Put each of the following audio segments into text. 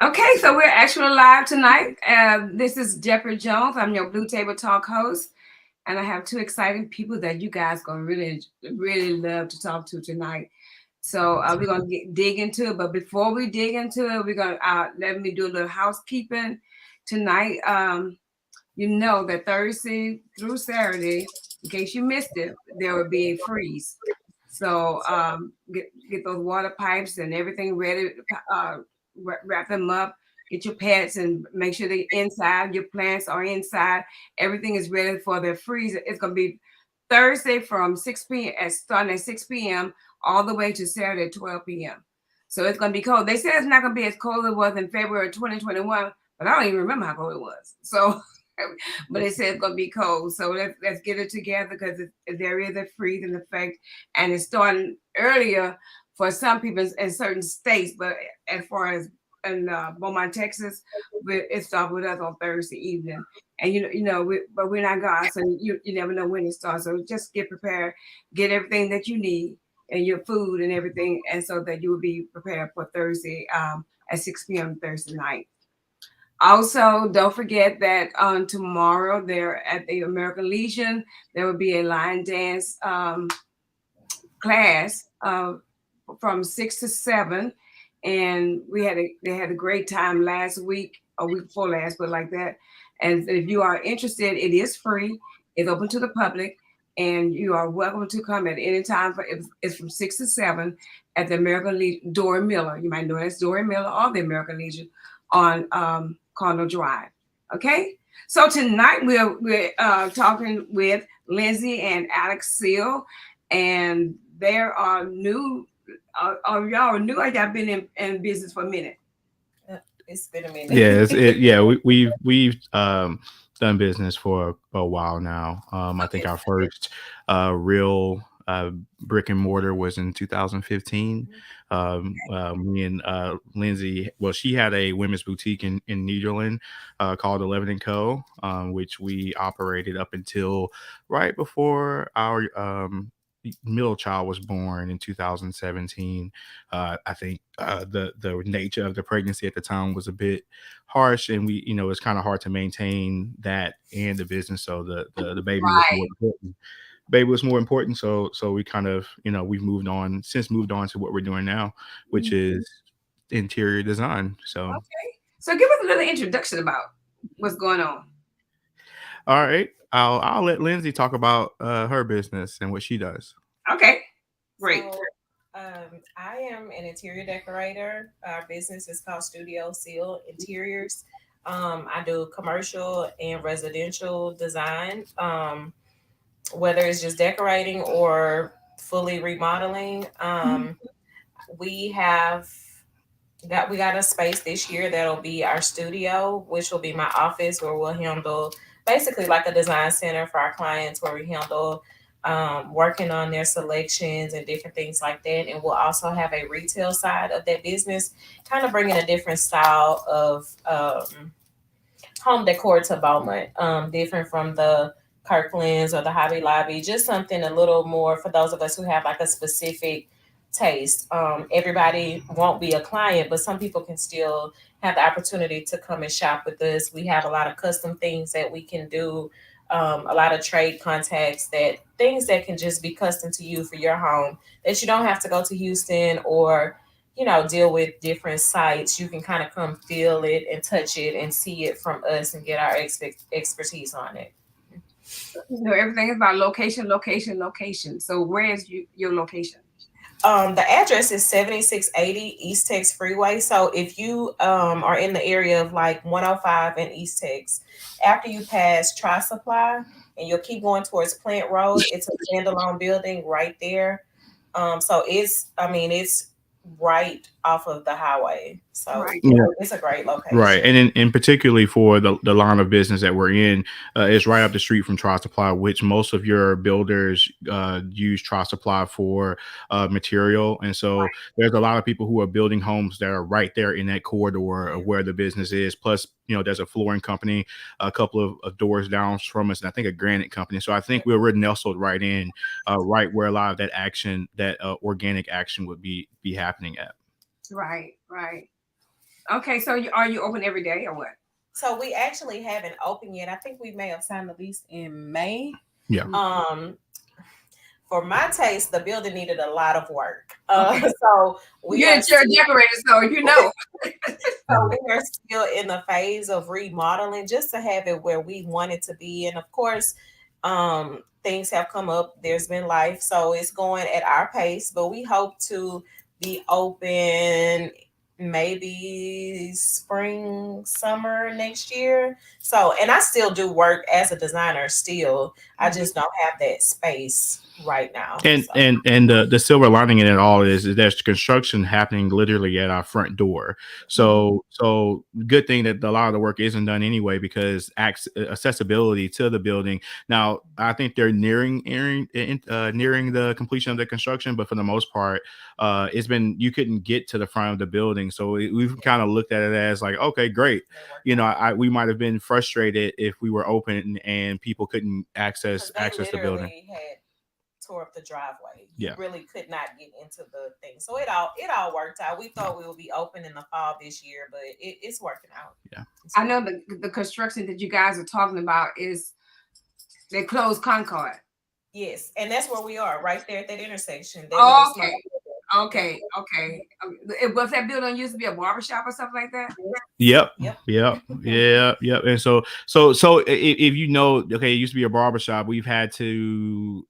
Okay, so we're actually live tonight. This is Jeffrey Jones. I'm your Blue Table Talk host, and I have two exciting people that you guys gonna really love to talk to tonight. So we're gonna dig into it, but before we dig into it, we're gonna let me do a little housekeeping tonight. You know that Thursday through Saturday, in case you missed it, there will be a freeze. So get those water pipes and everything ready. Wrap them up. Get your pets and make sure they're inside. Your plants are inside. Everything is ready for the freeze. It's gonna be Thursday from 6 p.m. Starting at 6 p.m. all the way to Saturday at 12 p.m. So it's gonna be cold. They said it's not gonna be as cold as it was in February 2021, but I don't even remember how cold it was. So but it says it's gonna be cold. So let's get it together because there is a freezing effect, and it's starting earlier for some people in certain states. But as far as in Beaumont, Texas, it starts with us on Thursday evening. And but we're not God, so you never know when it starts. So just get prepared, get everything that you need and your food and everything, and so that you will be prepared for Thursday at 6 p.m. Thursday night. Also, don't forget that on tomorrow, there at the American Legion, there will be a line dance class from 6 to 7, and they had a great time last week, a week before last, but like that. And if you are interested, it is free. It's open to the public, and you are welcome to come at any time. It's from 6 to 7 at the American Legion, Dory Miller. You might know that's Dory Miller or the American Legion on Condor Drive. Okay, so tonight we're talking with Lyndsay and Alex Seale, and there are new. Y'all new? Or y'all been in business for a minute? It's been a minute. Yeah, we've done business for a while now. I think Okay. our first real brick and mortar was in 2015. Me and Lindsay, well, she had a women's boutique in Nederland called 11 and Co, which we operated up until right before our middle child was born in 2017. I think the nature of the pregnancy at the time was a bit harsh, and it's kind of hard to maintain that and the business. So the baby was more Right. important. Baby was more important. So we kind of we've moved on to what we're doing now, which is interior design. So Okay. So give us a little introduction about what's going on. all right, I'll let Lindsay talk about her business and what she does. Okay. Great. So, I am an interior decorator. Our business is called Studio Seale Interiors. I do commercial and residential design, whether it's just decorating or fully remodeling. We have we got a space this year that'll be our studio, which will be my office where we'll handle basically like a design center for our clients where we handle working on their selections and different things like that. And we'll also have a retail side of that business, kind of bringing a different style of home decor to Beaumont, different from the Kirkland's or the Hobby Lobby, just something a little more for those of us who have like a specific taste. Everybody won't be a client, but some people can still have the opportunity to come and shop with us. We have a lot of custom things that we can do, a lot of trade contacts, that things that can just be custom to you for your home, that you don't have to go to Houston or deal with different sites. You can kind of come feel it and touch it and see it from us and get our expertise on it. Everything is about location, location, location. So where is your location? The address is 7680 East Tex Freeway. So if you are in the area of like 105 and East Tex, after you pass Tri Supply and you'll keep going towards Plant Road, it's a standalone building right there. So it's right off of the highway. So Right. it's a great Right, location. and in particularly for the line of business that we're in, it's right up the street from Tri Supply, which most of your builders use Tri Supply for material, and so there's a lot of people who are building homes that are right there in that corridor of where the business is. Plus, there's a flooring company a couple of doors down from us, and I think a granite company. So I think we're nestled right in, right where a lot of that action, that organic action, would be happening at. Right. Right. Okay, so are you open every day or what? So we actually haven't opened yet. I think we may have signed the lease in May. Yeah. Um, for my taste, the building needed a lot of work. Okay. So we You're are a church still decorator, so you know. so we are still in the phase of remodeling just to have it where we want it to be. And of course, things have come up. There's been life, so it's going at our pace. But we hope to be open maybe spring, summer next year. So, and I still do work as a designer. Still, I Mhm. just don't have that space right now. And So. and the silver lining in it all is there's construction happening literally at our front door. So good thing that a lot of the work isn't done anyway because accessibility to the building. Now I think they're nearing the completion of the construction, but for the most part, it's been you couldn't get to the front of the building. So we've kind of looked at it as like, okay, great. You know, we might have been frustrated if we were open and people couldn't access Because they the building. literally had tore up the driveway. You Yeah. really could not get into the thing. So it all worked out. We thought we would be open in the fall this year, but it's working out. Yeah. I know the construction that you guys are talking about is they closed Concord. Yes, and that's where we are, right there at that intersection. That little small Okay. Okay. Okay. Was that building used to be a barber shop or something like that? Yep. Yep. Yep. And so if you know, okay, it used to be a barber shop. We've had to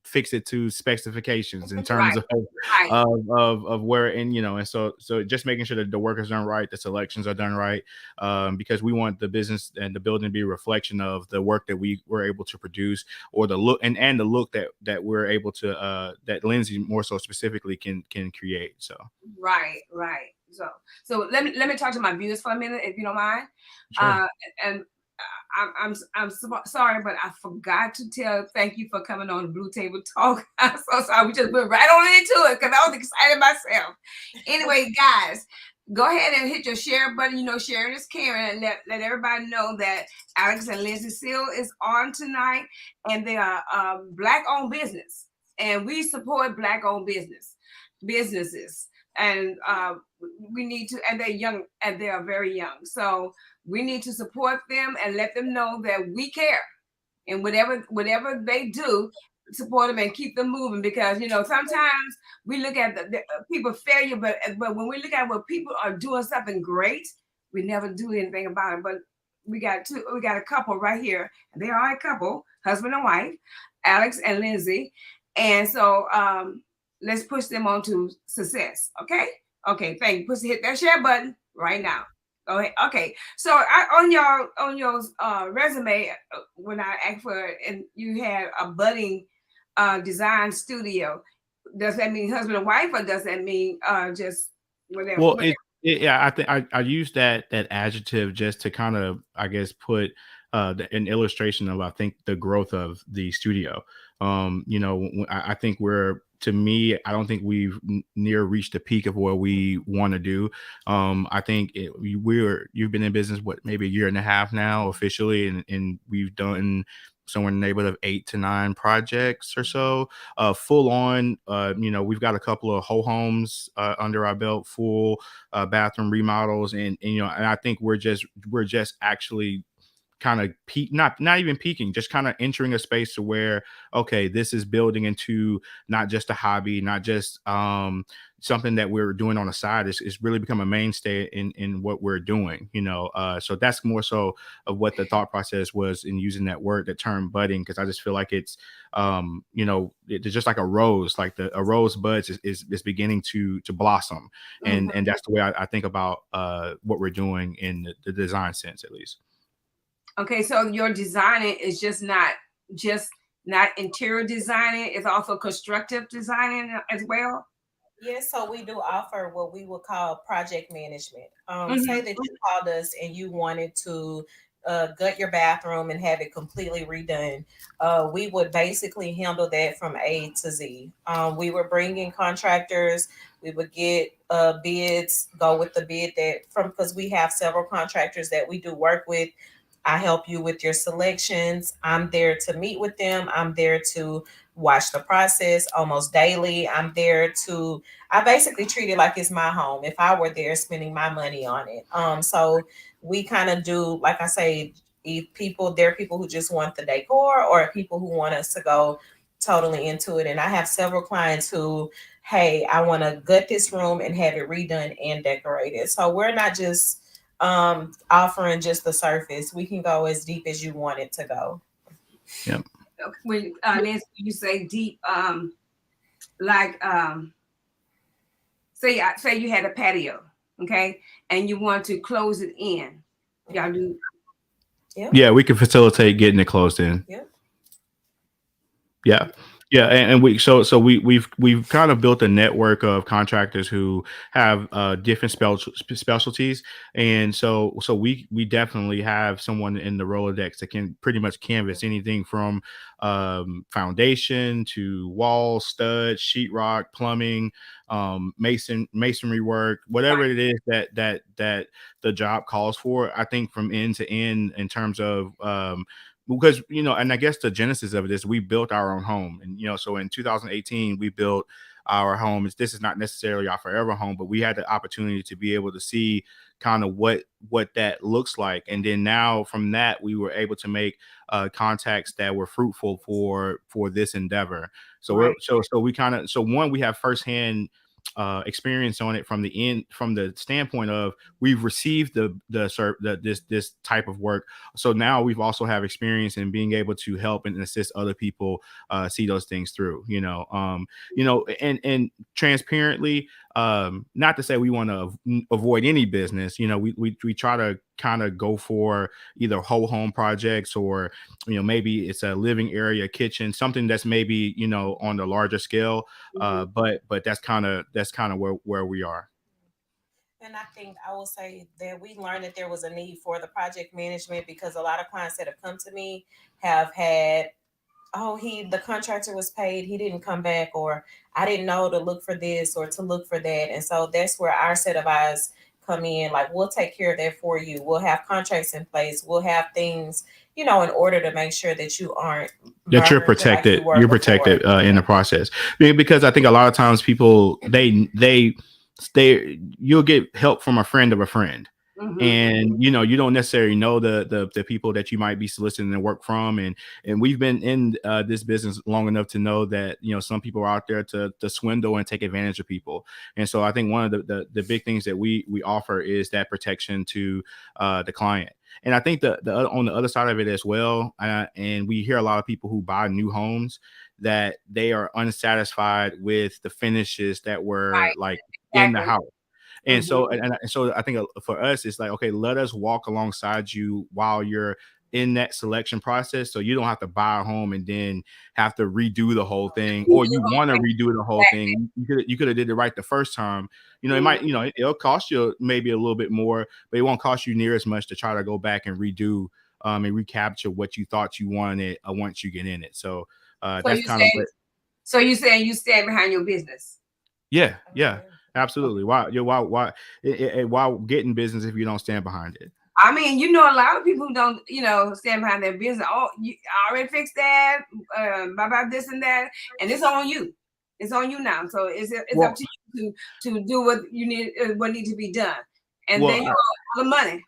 fix it to specifications in terms Right. Right. of where, and you know, and so just making sure that the work is done right, the selections are done right, because we want the business and the building to be a reflection of the work that we were able to produce, or the look and the look that we're able to that Lyndsay more so specifically can create. So Right. Right. So let me talk to my viewers for a minute, if you don't mind. sure. And sorry, but I forgot to thank you for coming on Blue Table Talk. I'm so sorry. We just went right on into it because I was excited myself. Anyway, guys, go ahead and hit your share button. You know, sharing is caring, and let everybody know that Alex and Lyndsay Seale is on tonight, and they are Black-owned business, and we support Black-owned businesses, and we need to, and they're young, and they are very young, so we need to support them and let them know that we care, and whatever they do, support them and keep them moving, because you know sometimes we look at the people failure, but when we look at what people are doing something great, we never do anything about it. But we got a couple right here, and they are a couple, husband and wife, Alex and Lyndsay, and so let's push them on to success. Okay, thank you. Hit that share button right now. Go ahead. Okay, so on your resume, when I asked for it, and you had a budding design studio, does that mean husband and wife, or does that mean just whatever? Well, yeah, I think I use that adjective just to kind of, I guess, put an illustration of, I think, the growth of the studio. You know, I think to me, I don't think we've near reached the peak of what we want to do. I think you've been in business maybe a year and a half now officially, and we've done somewhere in the neighborhood of 8 to 9 projects or so, full on. You know, we've got a couple of whole homes under our belt, full bathroom remodels, and you know, and I think we're just actually kind of not even peaking, just kind of entering a space to where, okay, this is building into not just a hobby, not just something that we're doing on the side. It's really become a mainstay in what we're doing, you know. So that's more so of what the thought process was in using that word, that term budding, because I just feel like it's you know, it's just like a rose, like a rose buds is beginning to blossom, and Mhm. that's the way I think about what we're doing in the design sense, at least. Okay, so your designing is just not interior designing; it's also constructive designing as well. Yes, so we do offer what we would call project management. Say Hmm. that you called us and you wanted to gut your bathroom and have it completely redone. We would basically handle that from A to Z. We would bring in contractors. We would get bids, go with the bid that from, because we have several contractors that we do work with. I help you with your selections. I'm there to meet with them. I'm there to watch the process almost daily. I basically treat it like it's my home if I were there spending my money on it. So we kind of do, like I say, there are people who just want the decor or people who want us to go totally into it. And I have several clients who, hey, I want to gut this room and have it redone and decorated. So we're not just offering just the surface. We can go as deep as you want it to go. Yeah. When Nancy, you say deep, like say you had a patio, okay, and you want to close it in. Y'all do. Yeah, we can facilitate getting it closed in. Yep. Yeah. Yeah, and we've kind of built a network of contractors who have different specialties, and so we definitely have someone in the Rolodex that can pretty much canvas anything from foundation to wall, stud, sheetrock, plumbing, masonry work, whatever it is that the job calls for. I think from end to end in terms of because and I guess the genesis of it is we built our own home, and so in 2018 we built our home. This is not necessarily our forever home, but we had the opportunity to be able to see kind of what that looks like, and then now from that we were able to make contacts that were fruitful for this endeavor. So we kind of one, we have firsthand experience on it from the standpoint of we've received this type of work, so now we've also have experience in being able to help and assist other people see those things through, and transparently, not to say we want to avoid any business. We try to kind of go for either whole home projects or maybe it's a living area, kitchen, something that's maybe on the larger scale. But that's kind of where we are. And I think I will say that we learned that there was a need for the project management because a lot of clients that have come to me have had, oh, the contractor was paid, he didn't come back, or I didn't know to look for this or to look for that. And so that's where our set of eyes come in. Like, we'll take care of that for you. We'll have contracts in place. We'll have things, in order to make sure that you aren't that you're protected. Like you're protected in the process, because I think a lot of times people you'll get help from a friend of a friend. Mm-hmm. And you don't necessarily know the people that you might be soliciting the work from, and we've been in this business long enough to know that some people are out there to swindle and take advantage of people. And so I think one of the big things that we offer is that protection to the client. And I think the on the other side of it as well, and we hear a lot of people who buy new homes that they are unsatisfied with the finishes that were like in the house. And so I think for us, it's like, okay, let us walk alongside you while you're in that selection process, so you don't have to buy a home and then have to redo the whole thing, or you want to redo the whole thing. You could have did it right the first time. It might, it'll cost you maybe a little bit more, but it won't cost you near as much to try to go back and redo and recapture what you thought you wanted once you get in it. So that's kind of what. So you saying you stand behind your business? Yeah. Absolutely. Why getting business if you don't stand behind it? I mean, a lot of people who don't, stand behind their business. Oh, you already fixed that, about this and that, and it's on you. It's on you now. So it's up to you to do what you need, what needs to be done, and then you all the money.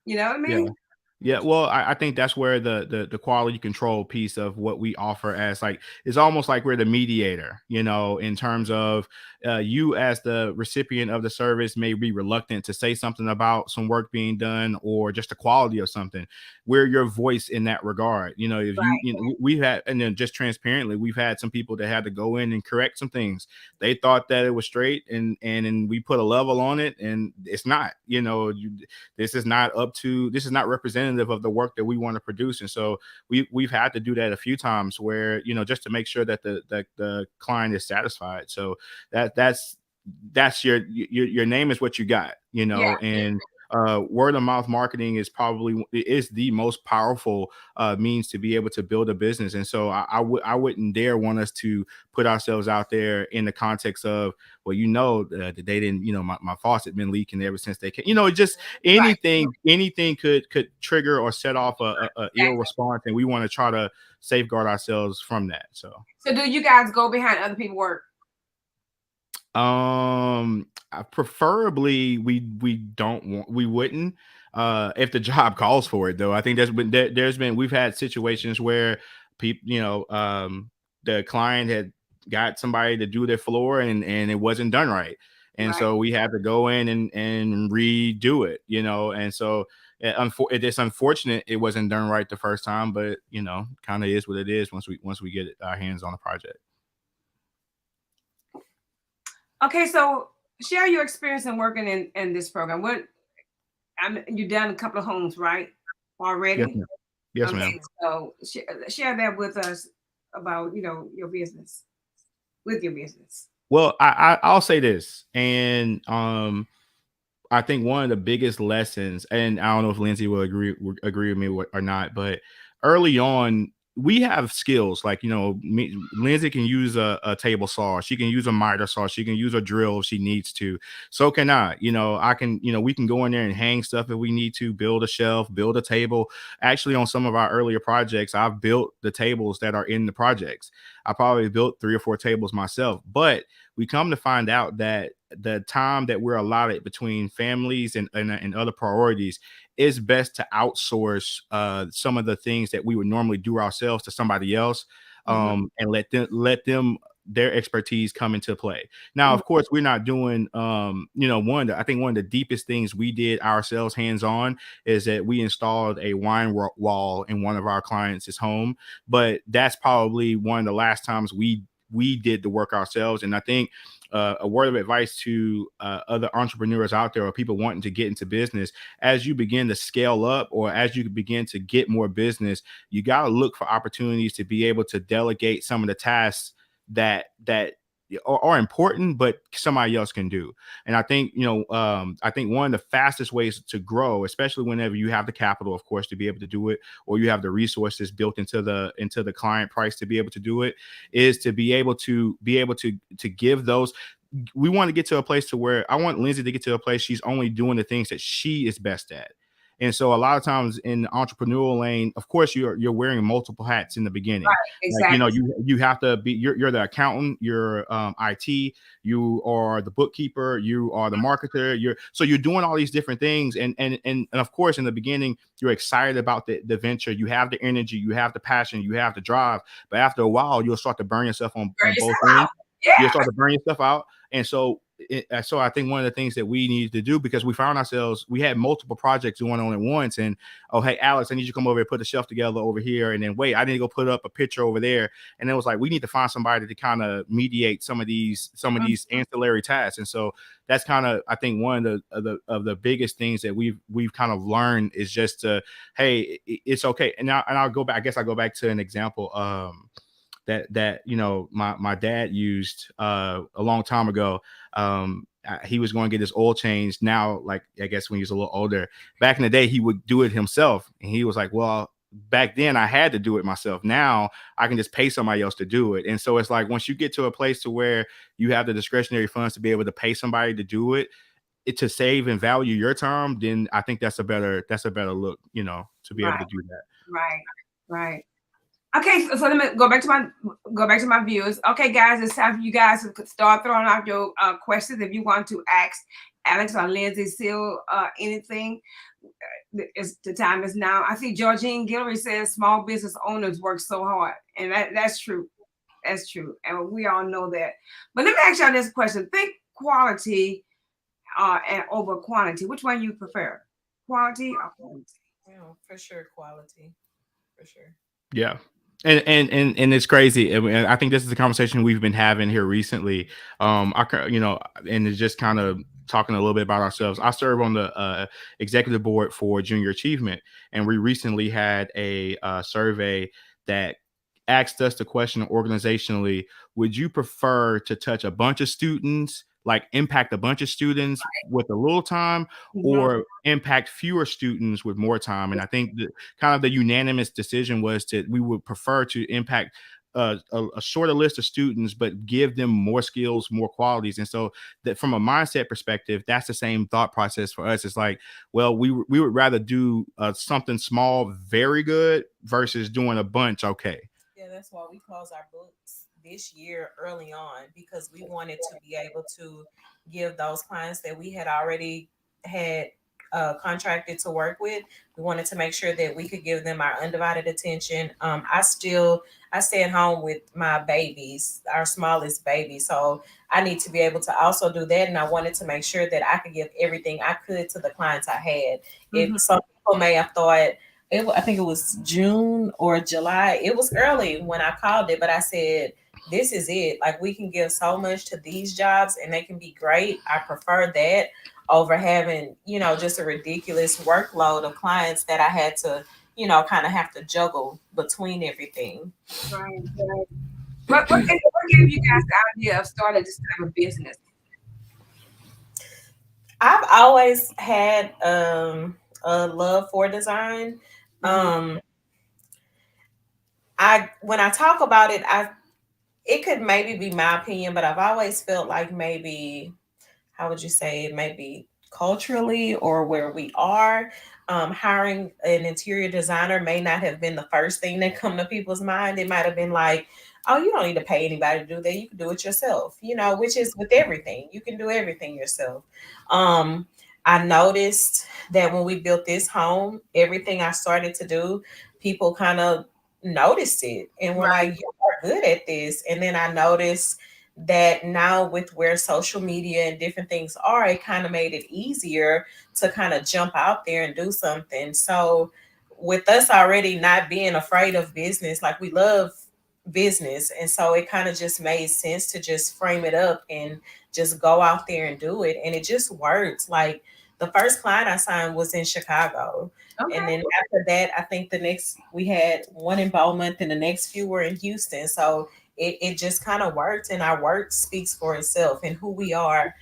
You know what I mean? Yeah, well, I think that's where the quality control piece of what we offer as it's almost like we're the mediator, in terms of you as the recipient of the service may be reluctant to say something about some work being done or just the quality of something. We're your voice in that regard. If we've had, and then just transparently, we've had some people that had to go in and correct some things. They thought that it was straight, and we put a level on it, and it's not. This is not representative of the work that we want to produce. And so we've had to do that a few times where, just to make sure that the client is satisfied. So that's your name is what you got, and word of mouth marketing is the most powerful means to be able to build a business. And so I wouldn't dare want us to put ourselves out there in the context of, well, they didn't, my faucet been leaking ever since they came. Just Right. anything could trigger or set off a ill Exactly. response, and we want to try to safeguard ourselves from that. So So do you guys go behind other people's work? preferably we wouldn't, if the job calls for it, though. I think we've had situations where people, the client had got somebody to do their floor, and it wasn't done right, and Right. so we had to go in and redo it, and so it's unfortunate it wasn't done right the first time, but kind of is what it is once we get our hands on the project. Okay, so share your experience in working in this program. You've done a couple of homes, right? Yes, Already? ma'am. Yes, Okay, ma'am. so share that with us about, your business, with your business. Well, I'll say this, and I think one of the biggest lessons, and I don't know if Lyndsay will agree with me or not, but early on, we have skills like, Lyndsay can use a table saw, she can use a miter saw, she can use a drill if she needs to. So can I. I can, we can go in there and hang stuff if we need to, build a shelf, build a table. Actually, on some of our earlier projects, I've built the tables that are in the projects. I probably built 3 or 4 tables myself, but we come to find out that the time that we're allotted between families and other priorities, is best to outsource some of the things that we would normally do ourselves to somebody else, Mhm. and let them their expertise come into play. Now, Mhm. of course, we're not doing, I think one of the deepest things we did ourselves hands on is that we installed a wine wall in one of our clients' home. But that's probably one of the last times we did the work ourselves. And I think a word of advice to other entrepreneurs out there, or people wanting to get into business, as you begin to scale up, or as you begin to get more business, you got to look for opportunities to be able to delegate some of the tasks that are important, but somebody else can do. And I think, I think one of the fastest ways to grow, especially whenever you have the capital, of course, to be able to do it, or you have the resources built into the client price to be able to do it, is to be able to give those. We want to get to a place to where I want Lyndsay to get to a place she's only doing the things that she is best at. And so a lot of times in the entrepreneurial lane, of course, you're wearing multiple hats in the beginning. Right, Like, exactly. you have to be, you're the accountant, you're IT, you are the bookkeeper, you are the marketer, you're doing all these different things. And of course, in the beginning, you're excited about the venture, you have the energy, you have the passion, you have the drive. But after a while, you'll start to burn yourself Burn on both yourself out. ends. You'll Yeah. start to burn yourself out. And so I think one of the things that we needed to do, because we had multiple projects going on at once, and, oh, hey, Alex, I need you to come over and put the shelf together over here, and then wait, I need to go put up a picture over there. And it was like, we need to find somebody to kind of mediate some of these ancillary tasks. And so that's kind of, I think, one of the biggest things that we've kind of learned is just to, hey, it's okay. And I'll go back. I guess I'll go back to an example. That my dad used a long time ago. He was going to get his oil changed. Now, like, I guess when he was a little older, back in the day, he would do it himself, and he was like, well, back then I had to do it myself. Now I can just pay somebody else to do it. And so it's like, once you get to a place to where you have the discretionary funds to be able to pay somebody to do it to save and value your time, then I think that's a better look, to be able to Right, do that. right, right. Okay, so let me go back to my viewers. Okay, guys, it's time for you guys to start throwing out your questions if you want to ask Alex or Lyndsay Seale anything. The time is now. I see Georgine Guillory says small business owners work so hard, and that's true. That's true, and we all know that. But let me ask y'all this question: think quality and over quantity. Which one you prefer, quality or quantity? For sure, quality, for sure. Yeah. And it's crazy. And I think this is a conversation we've been having here recently. And it's just kind of talking a little bit about ourselves. I serve on the executive board for Junior Achievement, and we recently had a survey that asked us the question organizationally: would you prefer to touch a bunch of students like impact a bunch of students with a little time or impact fewer students with more time. And I think the kind of the unanimous decision was that we would prefer to impact a shorter list of students, but give them more skills, more qualities. And so that from a mindset perspective, that's the same thought process for us. It's like, well, we would rather do something small, very good versus doing a bunch. Okay. Yeah, that's why we closed our books this year early on because we wanted to be able to give those clients that we had already had contracted to work with. We wanted to make sure that we could give them our undivided attention. I stay at home with my babies, our smallest baby, so I need to be able to also do that. And I wanted to make sure that I could give everything I could to the clients I had. If some people may have thought I think it was June or July. It was early when I called it, but I said, this is it. Like we can give so much to these jobs and they can be great. I prefer that over having, just a ridiculous workload of clients that I had to, kind of have to juggle between everything. Right, right. What gave you guys the idea of starting this type of business? I've always had a love for design. Um, when I talk about it, it could maybe be my opinion, but I've always felt like maybe, how would you say, maybe culturally or where we are, hiring an interior designer may not have been the first thing that come to people's mind. It might have been like, oh, you don't need to pay anybody to do that. You can do it yourself, which is with everything. You can do everything yourself. Um, I noticed that when we built this home, everything I started to do, people kind of noticed it and were Right. like, you are good at this. And then I noticed that now with where social media and different things are, it kind of made it easier to kind of jump out there and do something. So with us already not being afraid of business, like we love business. And so it kind of just made sense to just frame it up and just go out there and do it. And it just worked. Like the first client I signed was in Chicago. And Okay. then after that, I think the next we had one in Beaumont and the next few were in Houston. So it just kind of worked and our work speaks for itself and who we are,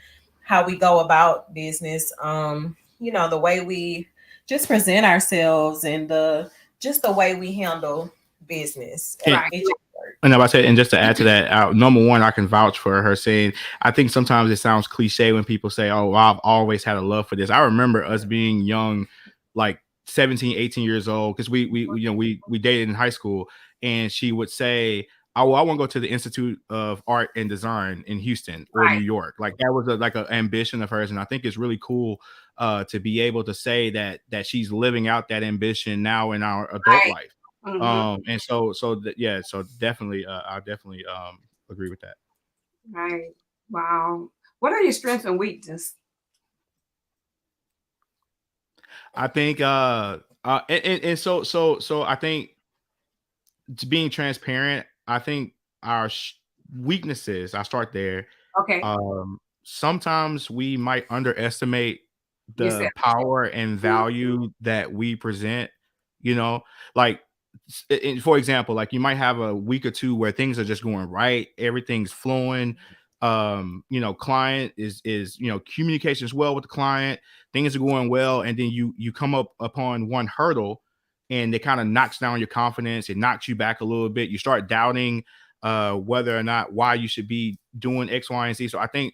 how we go about business, the way we just present ourselves and the way we handle business. And, Right. It just worked. and I said, and just to add to that, number one, I can vouch for her saying, I think sometimes it sounds cliche when people say, oh, well, I've always had a love for this. I remember us being young, like 17, 18 years old, because we dated in high school, and she would say, oh, well, I want to go to the Institute of Art and Design in Houston or New Right. York. Like that was like an ambition of hers. And I think it's really cool to be able to say that she's living out that ambition now in our adult Right. life. Mm-hmm. And yeah, so definitely, I definitely agree with that. Right. Wow. What are your strengths and weaknesses? I think and so I think to being transparent, I think our weaknesses, I start there. Okay. Sometimes we might underestimate You said. the power and value that we present, you know, like for example, like you might have a week or two where things are just going right, everything's flowing. Client is communications well with the client, things are going well, and then you come up upon one hurdle and it kind of knocks down your confidence, it knocks you back a little bit, you start doubting whether or not why you should be doing X, Y, and Z. So I think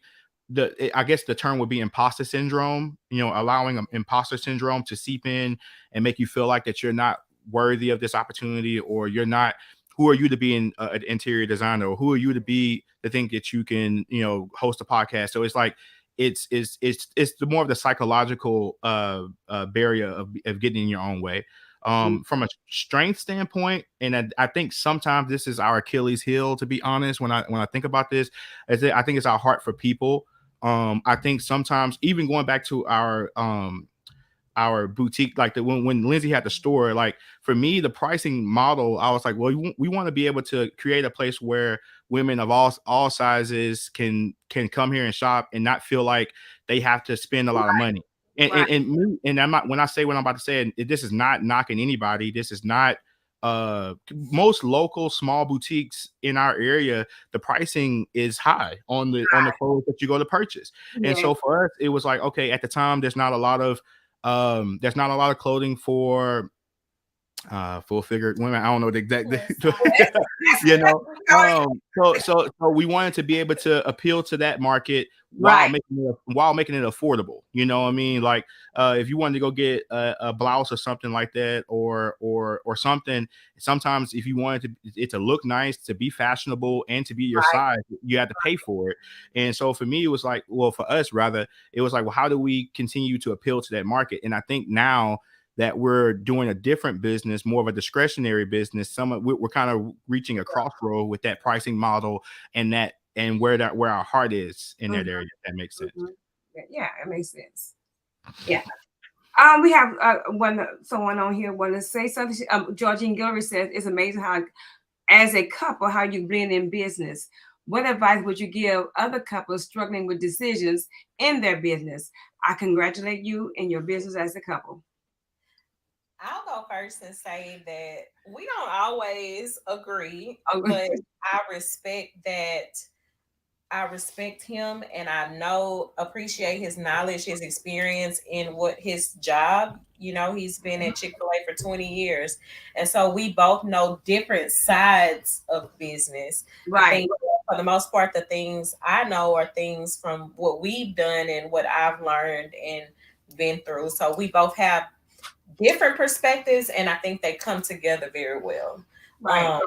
I guess the term would be imposter syndrome, allowing imposter syndrome to seep in and make you feel like that you're not worthy of this opportunity, or you're not, who are you to be an interior designer, or who are you to be to think that you can, host a podcast. So it's like, it's the more of the psychological barrier of getting in your own way. From a strength standpoint, and I think sometimes this is our Achilles heel, to be honest, when I think about this, I think it's our heart for people. I think sometimes, even going back to our boutique, like when Lyndsay had the store, like for me, the pricing model, I was like, well, we want to be able to create a place where women of all sizes can come here and shop and not feel like they have to spend a lot of money. And Right. and I'm not, when I say what I'm about to say, this is not knocking anybody. This is not most local small boutiques in our area, the pricing is high on the clothes that you go to purchase. And Yeah. so for us, it was like, okay, at the time, there's not a lot of clothing for full figured women. I don't know the exact you know. So we wanted to be able to appeal to that market Right. while making it affordable. You know what I mean? Like if you wanted to go get a blouse or something like that, or something, sometimes if you wanted it to look nice, to be fashionable, and to be your Right. size, you had to pay for it. And so for me, it was like, well, for us rather, it was like, well, how do we continue to appeal to that market? And I think now that we're doing a different business, more of a discretionary business. We're kind of reaching a crossroad with that pricing model and where our heart is in that Mhm, area. If that makes sense. mhm. Yeah, it makes sense. Yeah. We have someone on here want to say something. Georgine Gilbert says it's amazing how, as a couple, how you blend in business. What advice would you give other couples struggling with decisions in their business? I congratulate you in your business as a couple. I'll go first and say that we don't always agree, Oh, but I respect that. I respect him and I appreciate his knowledge, his experience in what his job. He's been at Chick-fil-A for 20 years. And so we both know different sides of business. I right, think for the most part, the things I know are things from what we've done and what I've learned and been through. So we both have different perspectives and I think they come together very well. right, Um,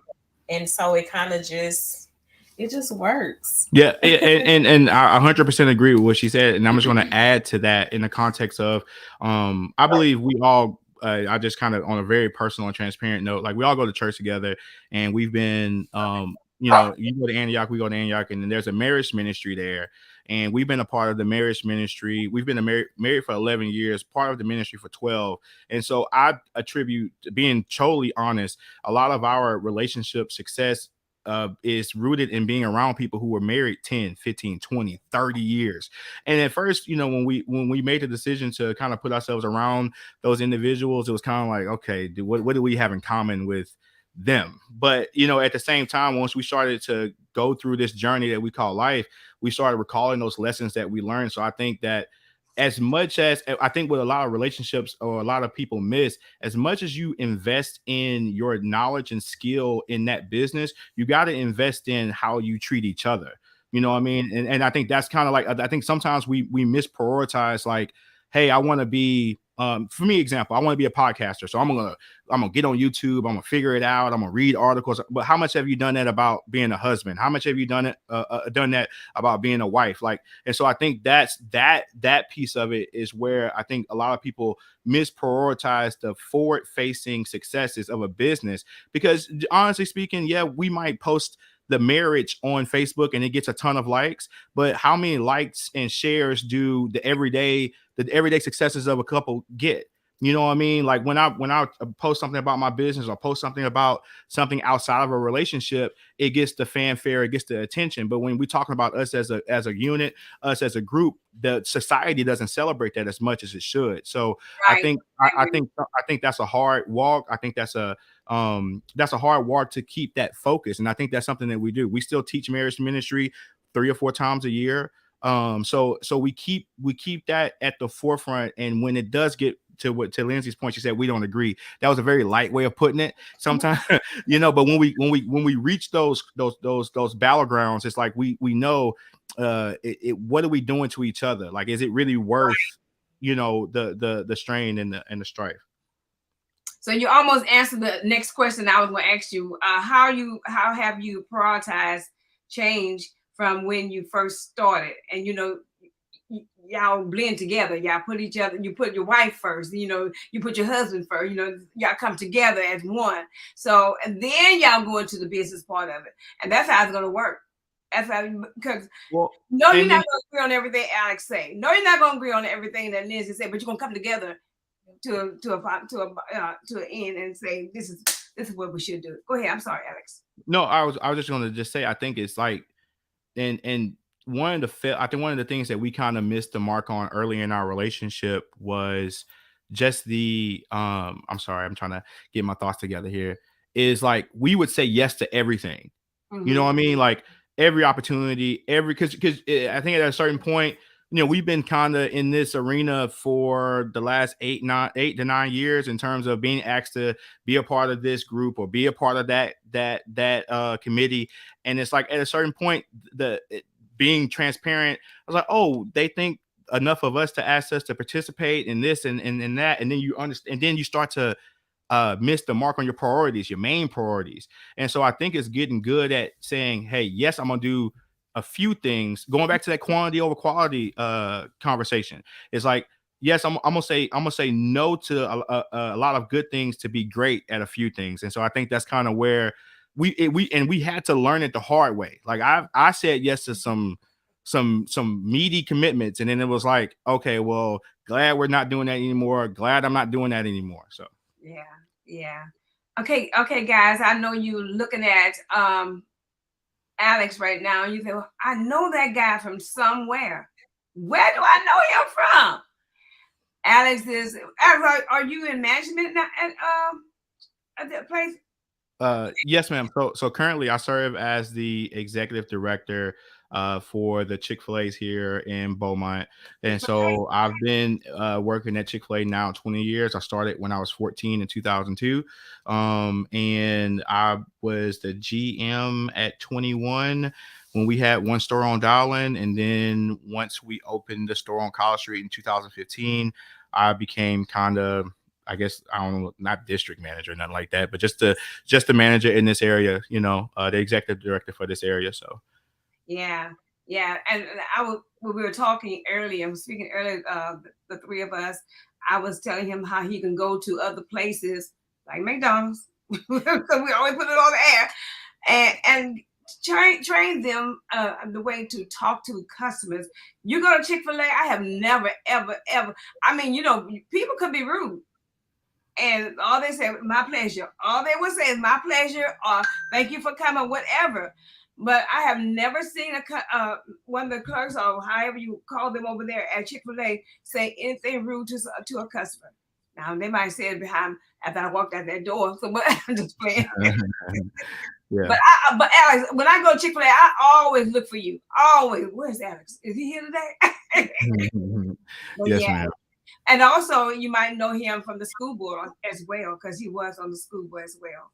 and so it just works. Yeah, and I 100% agree with what she said, and I'm just going to add to that in the context of, I believe we all, I just kind of on a very personal and transparent note, like we all go to church together, and we've been, you go to Antioch, we go to Antioch, and then there's a marriage ministry there, and we've been a part of the marriage ministry. We've been married for 11 years, part of the ministry for 12, and so I attribute, being totally honest, a lot of our relationship success is rooted in being around people who were married 10, 15, 20, 30 years. And at first, when we made the decision to kind of put ourselves around those individuals, it was kind of like, okay, what do we have in common with them? But at the same time, once we started to go through this journey that we call life, we started recalling those lessons that we learned. So I think that, as much as I think what a lot of relationships or a lot of people miss, as much as you invest in your knowledge and skill in that business, you got to invest in how you treat each other. You know what I mean? And I think that's kind of like, I think sometimes we misprioritize, like, hey, I want to be, for me, example, I want to be a podcaster. So I'm gonna get on YouTube. I'm gonna figure it out. I'm gonna read articles. But how much have you done that about being a husband? How much have you done that about being a wife? Like, and so I think that piece of it is where I think a lot of people misprioritize the forward-facing successes of a business. Because honestly speaking, yeah, we might post the marriage on Facebook and it gets a ton of likes, but how many likes and shares do the everyday successes of a couple get? You know what I mean? Like when I post something about my business or post something about something outside of a relationship, it gets the fanfare, it gets the attention. But when we're talking about us as a unit, us as a group, the society doesn't celebrate that as much as it should. So I right. think I I agree. think I think that's a hard walk. I think that's a hard walk to keep that focus. And I think that's something that we do. We still teach marriage ministry 3 or 4 times a year. So we keep that at the forefront. And when it does get to Lyndsay's point, she said we don't agree. That was a very light way of putting it. Sometimes, but when we reach those battlegrounds, it's like we know, what are we doing to each other? Like, is it really worth the strain and the strife? So you almost answered the next question I was going to ask you. How have you prioritized change from when you first started? And y'all blend together. Y'all put each other. You put your wife first. You put your husband first. Y'all come together as one. So and then y'all go into the business part of it, and that's how it's going to work. That's how, because Well, no, you're and not then going to agree on everything Alex say. No, you're not going to agree on everything that Lyndsay said, but you're going to come together to an end and say this is what we should do. Go ahead. I'm sorry, Alex. no, I was just going to just say, I think it's like, and I think one of the things that we kind of missed the mark on early in our relationship was just the I'm sorry, I'm trying to get my thoughts together here. is like we would say yes to everything. You know Mm-hmm. what I mean? Like every opportunity, because I think at a certain point, we've been kind of in this arena for the last 8 to 9 years in terms of being asked to be a part of this group or be a part of that committee. And it's like at a certain point, being transparent, I was like, oh, they think enough of us to ask us to participate in this and that, and then you understand, and then you start to miss the mark on your priorities, your main priorities. And so I think it's getting good at saying, hey, yes, I'm gonna do a few things. Going back to that quantity over quality conversation, it's like, yes, I'm gonna say no to a lot of good things to be great at a few things. And so I think that's kind of where we had to learn it the hard way. Like I said yes to some meaty commitments, and then it was like, okay, well, glad we're not doing that anymore. Glad I'm not doing that anymore. So Yeah, yeah. Okay, guys. I know you looking at Alex right now. You think, well, I know that guy from somewhere. Where do I know him from? Alex is. Alex, are you in management now at that place? yes, ma'am. So currently I serve as the executive director for the Chick-fil-A's here in Beaumont. And so I've been working at Chick-fil-A now 20 years. I started when I was 14 in 2002. And I was the GM at 21 when we had one store on Dowling. And then once we opened the store on College Street in 2015, I became kind of, I guess, I don't know, not district manager, nothing like that, but just the manager in this area, the executive director for this area. So Yeah, yeah. And when we were talking earlier, I was speaking earlier, the three of us, I was telling him how he can go to other places like McDonald's, because we always put it on the air, and train them the way to talk to customers. You go to Chick-fil-A, I have never, ever, ever. I mean, people could be rude. And all they say, my pleasure. All they would say is my pleasure, or thank you for coming, whatever. But I have never seen one of the clerks, or however you call them over there at Chick-fil-A, say anything rude to a customer. Now they might say it behind after I walked out that door. So, but I'm just playing. yeah. But Alex, when I go to Chick-fil-A, I always look for you. Always. Where's Alex? Is he here today? Yes, Yeah. ma'am. And also, you might know him from the school board as well, because he was on the school board as well.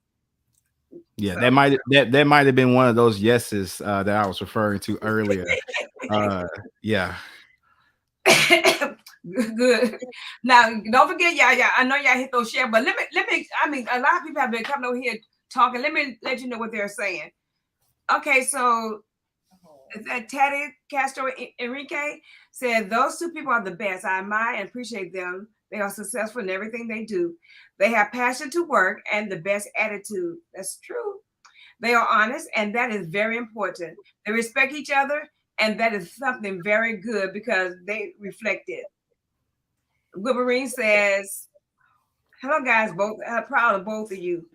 Yeah, So. that might have been one of those yeses that I was referring to earlier. Yeah. Good. Now, don't forget, y'all. I know y'all hit those share, but let me. I mean, a lot of people have been coming over here talking. Let me let you know what they're saying. Okay, so Teddy Castro Enrique said those two people are the best. I admire and appreciate them. They are successful in everything they do. They have passion to work and the best attitude. That's true. They are honest, and that is very important. They respect each other, and that is something very good because they reflect it. Wilburine says, hello, guys, both proud of both of you.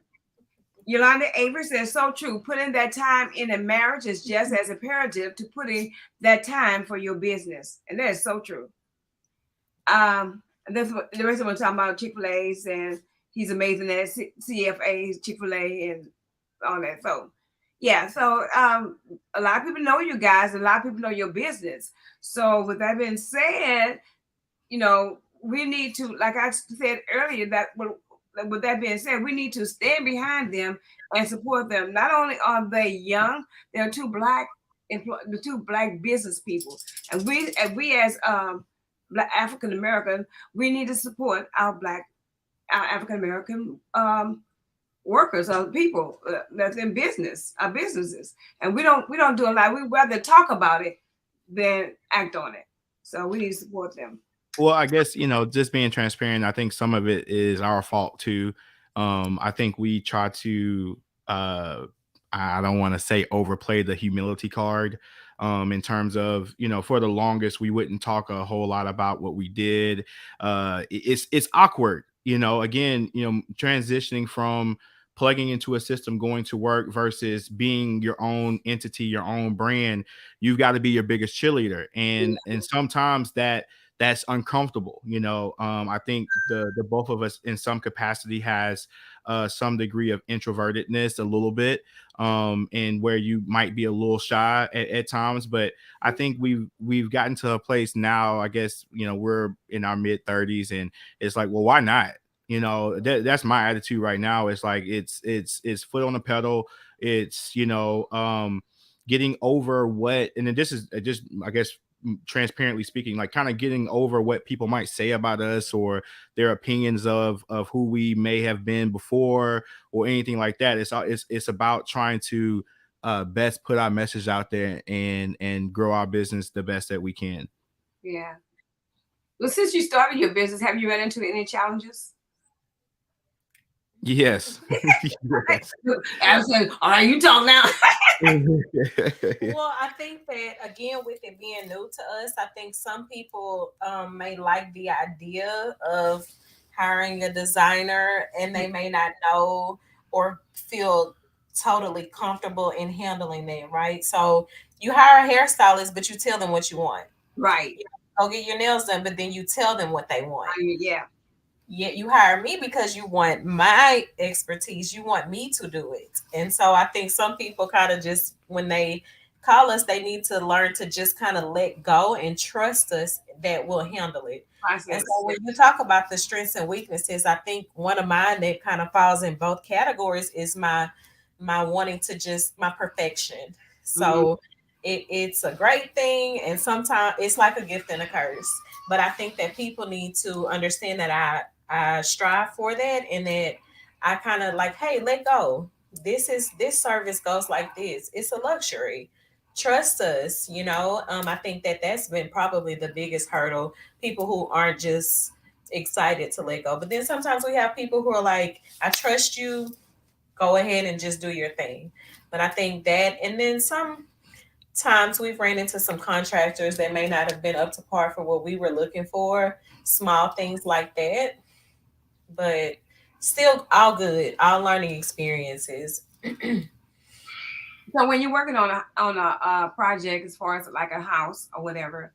Yolanda Avery says, so true. Putting that time in a marriage is just as imperative to putting that time for your business. And that is so true. That's what the rest of them talking about Chick-fil-A's, and he's amazing at CFA's, Chick-fil-A, and all that. So, yeah. So a lot of people know you guys. A lot of people know your business. So with that being said, we need to, like I said earlier, that with that being said, we need to stand behind them and support them. Not only are they young, they're the two black business people, and we as Black African American, we need to support our African American workers, people that's in business, our businesses, and we don't do a lot. We rather talk about it than act on it. So we need to support them. Well, I guess, just being transparent, I think some of it is our fault too. I think we try to, I don't want to say overplay the humility card, in terms of, for the longest, we wouldn't talk a whole lot about what we did. It's awkward, again, transitioning from plugging into a system, going to work versus being your own entity, your own brand. You've got to be your biggest cheerleader. And sometimes that's uncomfortable. I think the both of us in some capacity has some degree of introvertedness a little bit, and where you might be a little shy at times. But I think we've gotten to a place now, I guess, we're in our mid 30s, and it's like, well, why not? That's my attitude right now. It's like it's foot on the pedal. It's getting over what, and then this is just, I guess, transparently speaking, like kind of getting over what people might say about us, or their opinions of who we may have been before, or anything like that. It's about trying to best put our message out there, and grow our business the best that we can. Yeah. Well, since you started your business, have you run into any challenges? Yes. Yes. I said, all right, you talk now. Well, I think that again, with it being new to us, I think some people may like the idea of hiring a designer, and they may not know or feel totally comfortable in handling that, right? So you hire a hairstylist, but you tell them what you want. Right. Go get your nails done, but then you tell them what they want. Yeah. Yet you hire me because you want my expertise. You want me to do it. And so I think some people kind of just, when they call us, they need to learn to just kind of let go and trust us that we'll handle it. And so when you talk about the strengths and weaknesses, I think one of mine that kind of falls in both categories is my wanting to just my perfection. So it's a great thing, and sometimes it's like a gift and a curse. But I think that people need to understand that I strive for that, and that I kind of like, hey, let go. This service goes like this. It's a luxury. Trust us, I think that that's been probably the biggest hurdle. People who aren't just excited to let go. But then sometimes we have people who are like, I trust you, go ahead and just do your thing. But I think that, and then sometimes we've ran into some contractors that may not have been up to par for what we were looking for, small things like that. But still, all good, all learning experiences. So when you're working on a project, as far as like a house or whatever,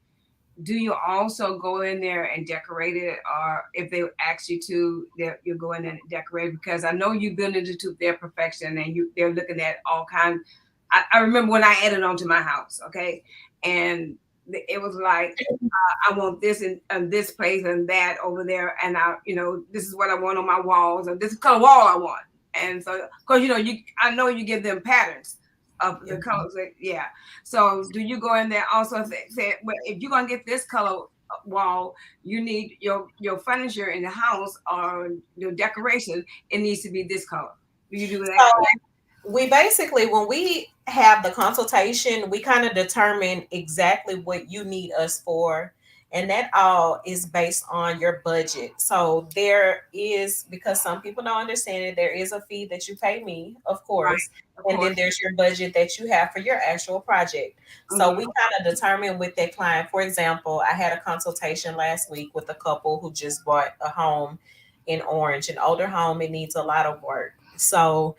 do you also go in there and decorate it, or if they ask you to, you go in there and decorate? Because I know you build it to their perfection, and they're looking at all kinds. I remember when I added on to my house, okay, and it was like, I want this and this place and that over there, and this is what I want on my walls, or this is color wall I want. And so, because I know you give them patterns of the colors. Yeah. So do you go in there also say, well, if you're gonna get this color wall, you need your furniture in the house or your decoration, it needs to be this color. Do you do that? So we basically, when we have the consultation, we kind of determine exactly what you need us for. And that all is based on your budget. So there is, because some people don't understand it, there is a fee that you pay me, of course. Right, then there's your budget that you have for your actual project. So we kind of determine with that client. For example, I had a consultation last week with a couple who just bought a home in Orange, an older home. It needs a lot of work. So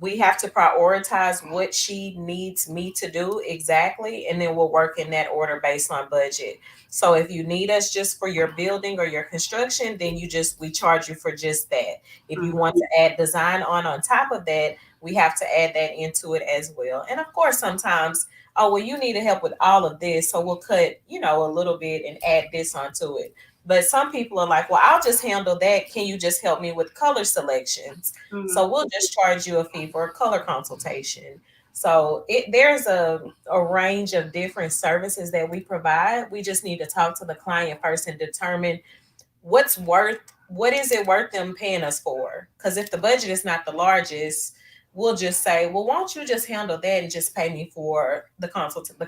we have to prioritize what she needs me to do exactly, and then we'll work in that order based on budget. So if you need us just for your building or your construction, then we charge you for just that. If you want to add design on top of that, we have to add that into it as well. And of course, sometimes, oh, well, you need help with all of this, so we'll cut, a little bit and add this onto it. But some people are like, well, I'll just handle that. Can you just help me with color selections? So we'll just charge you a fee for a color consultation. So there's a range of different services that we provide. We just need to talk to the client first and determine what is it worth them paying us for? Because if the budget is not the largest, we'll just say, well, won't you just handle that and just pay me for the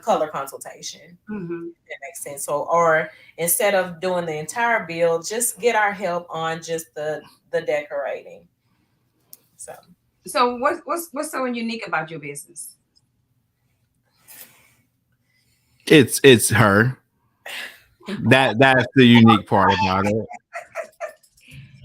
color consultation? That makes sense. So, or instead of doing the entire bill, just get our help on just the decorating. So what's so unique about your business? It's her. That's the unique part about it.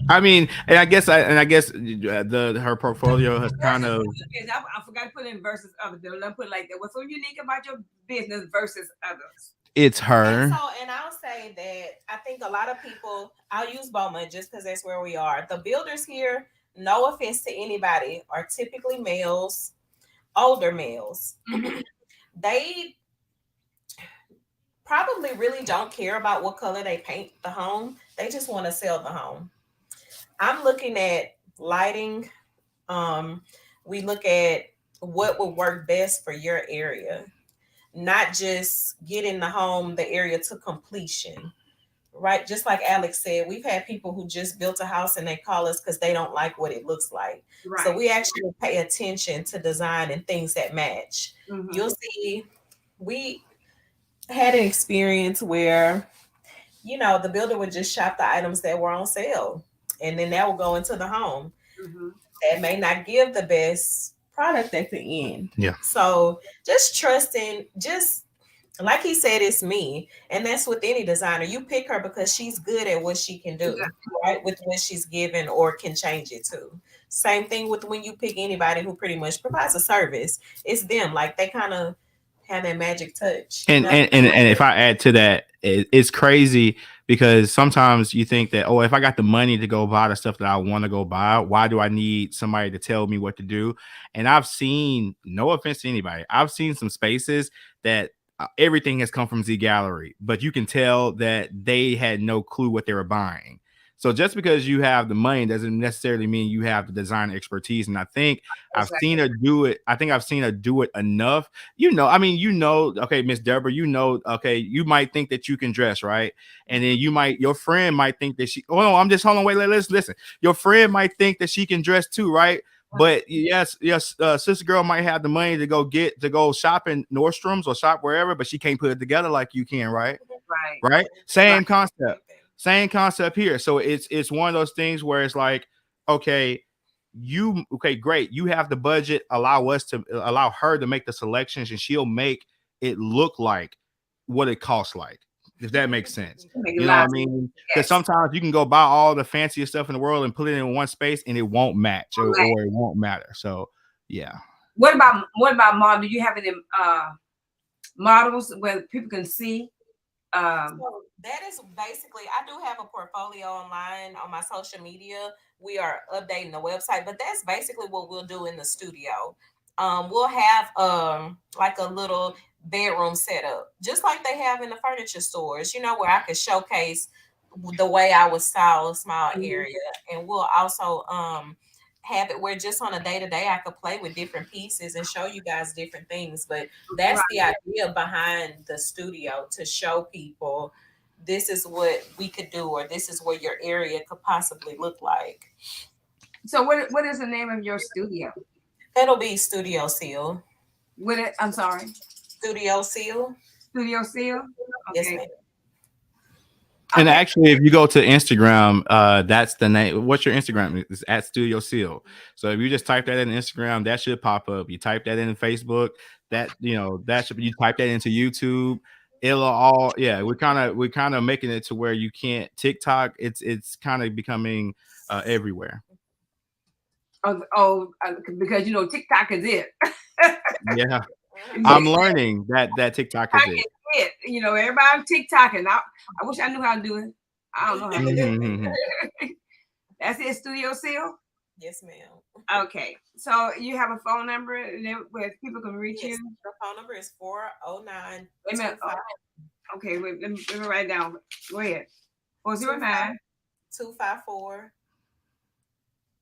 I mean, and I guess her portfolio has kind of. I forgot to put in versus others. Let me put it like that. What's so unique about your business versus others? It's And her. so, and I'll say that I think a lot of people, I'll use Bowman just because that's where we are. The builders here, no offense to anybody, are typically males, older males. Mm-hmm. They probably really don't care about what color they paint the home. They just want to sell the home. I'm looking at lighting. Um, we look at what would work best for your area, not just getting the home, the area to completion. Right, just like Alex said, we've had people who just built a house and they call us because they don't like what it looks like. So Right. we actually pay attention to design and things that match. Mm-hmm. You'll see, we had an experience where, the builder would just shop the items that were on sale, and then that will go into the home. Mm-hmm. That may not give the best product at the end. Yeah. So just trusting, just like he said, it's me. And that's with any designer. You pick her because she's good at what she can do, right? With what she's given or can change it to. Same thing with when you pick anybody who pretty much provides a service. It's them. Like they kind of have that magic touch. And if I add to that, it's crazy because sometimes you think that, oh, if I got the money to go buy the stuff that I want to go buy, why do I need somebody to tell me what to do? And I've seen, no offense to anybody, I've seen some spaces that everything has come from Z Gallery, but you can tell that they had no clue what they were buying. So just because you have the money doesn't necessarily mean you have the design expertise. And I think I've seen her do it. I think I've seen her do it enough. Okay, Miss Deborah, okay, you might think that you can dress, right? And then your friend might think that hold on, wait, let's listen. Your friend might think that she can dress too, right? But yes, sister girl might have the money to go shop in Nordstrom's or shop wherever, but she can't put it together like you can, right? Right. Right? Same concept. Same concept here. So it's one of those things where it's like, okay, great. You have the budget. Allow her to make the selections, and she'll make it look like what it costs like. If that makes sense. You know what I mean? Because sometimes you can go buy all the fanciest stuff in the world and put it in one space and it won't match or it won't matter. So yeah. What about model? Do you have any models where people can see? So that is basically, I do have a portfolio online on my social media. We are updating the website, but that's basically what we'll do in the studio. We'll have like a little bedroom setup, just like they have in the furniture stores, where I could showcase the way I would style a small area. And we'll also have it where just on a day-to-day I could play with different pieces and show you guys different things. But that's the idea behind the studio, to show people this is what we could do, or this is what your area could possibly look like. So what is the name of your studio? That'll be Studio Seale. I'm sorry. Studio Seale. Studio Seale? Okay. Yes, ma'am. And actually, if you go to Instagram, that's the name. What's your Instagram? It's at Studio Seale. So if you just type that in Instagram, that should pop up. You type that in Facebook, you type that into YouTube. It'll all, we're kind of making it to where you can't TikTok. It's kind of becoming everywhere. Because TikTok is it. Yeah. I'm learning that TikTok is it. Everybody TikTok, and I wish I knew how to do it. I don't know how to do it. That's it, Studio Seale? Yes, ma'am. Okay. So you have a phone number where people can reach you? The phone number is 409. Wait a minute. Okay, wait, let me write it down. Go ahead. 409 254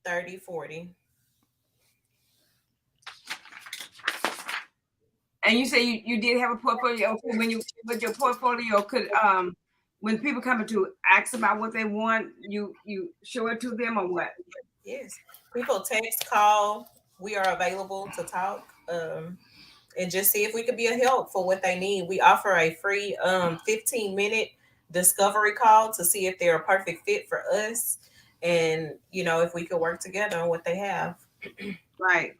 3040. And you say you did have a portfolio. With your portfolio could when people come to ask about what they want, you show it to them or what? Yes. People text, call. We are available to talk and just see if we could be a help for what they need. We offer a free 15-minute discovery call to see if they're a perfect fit for us, and if we could work together on what they have. Right.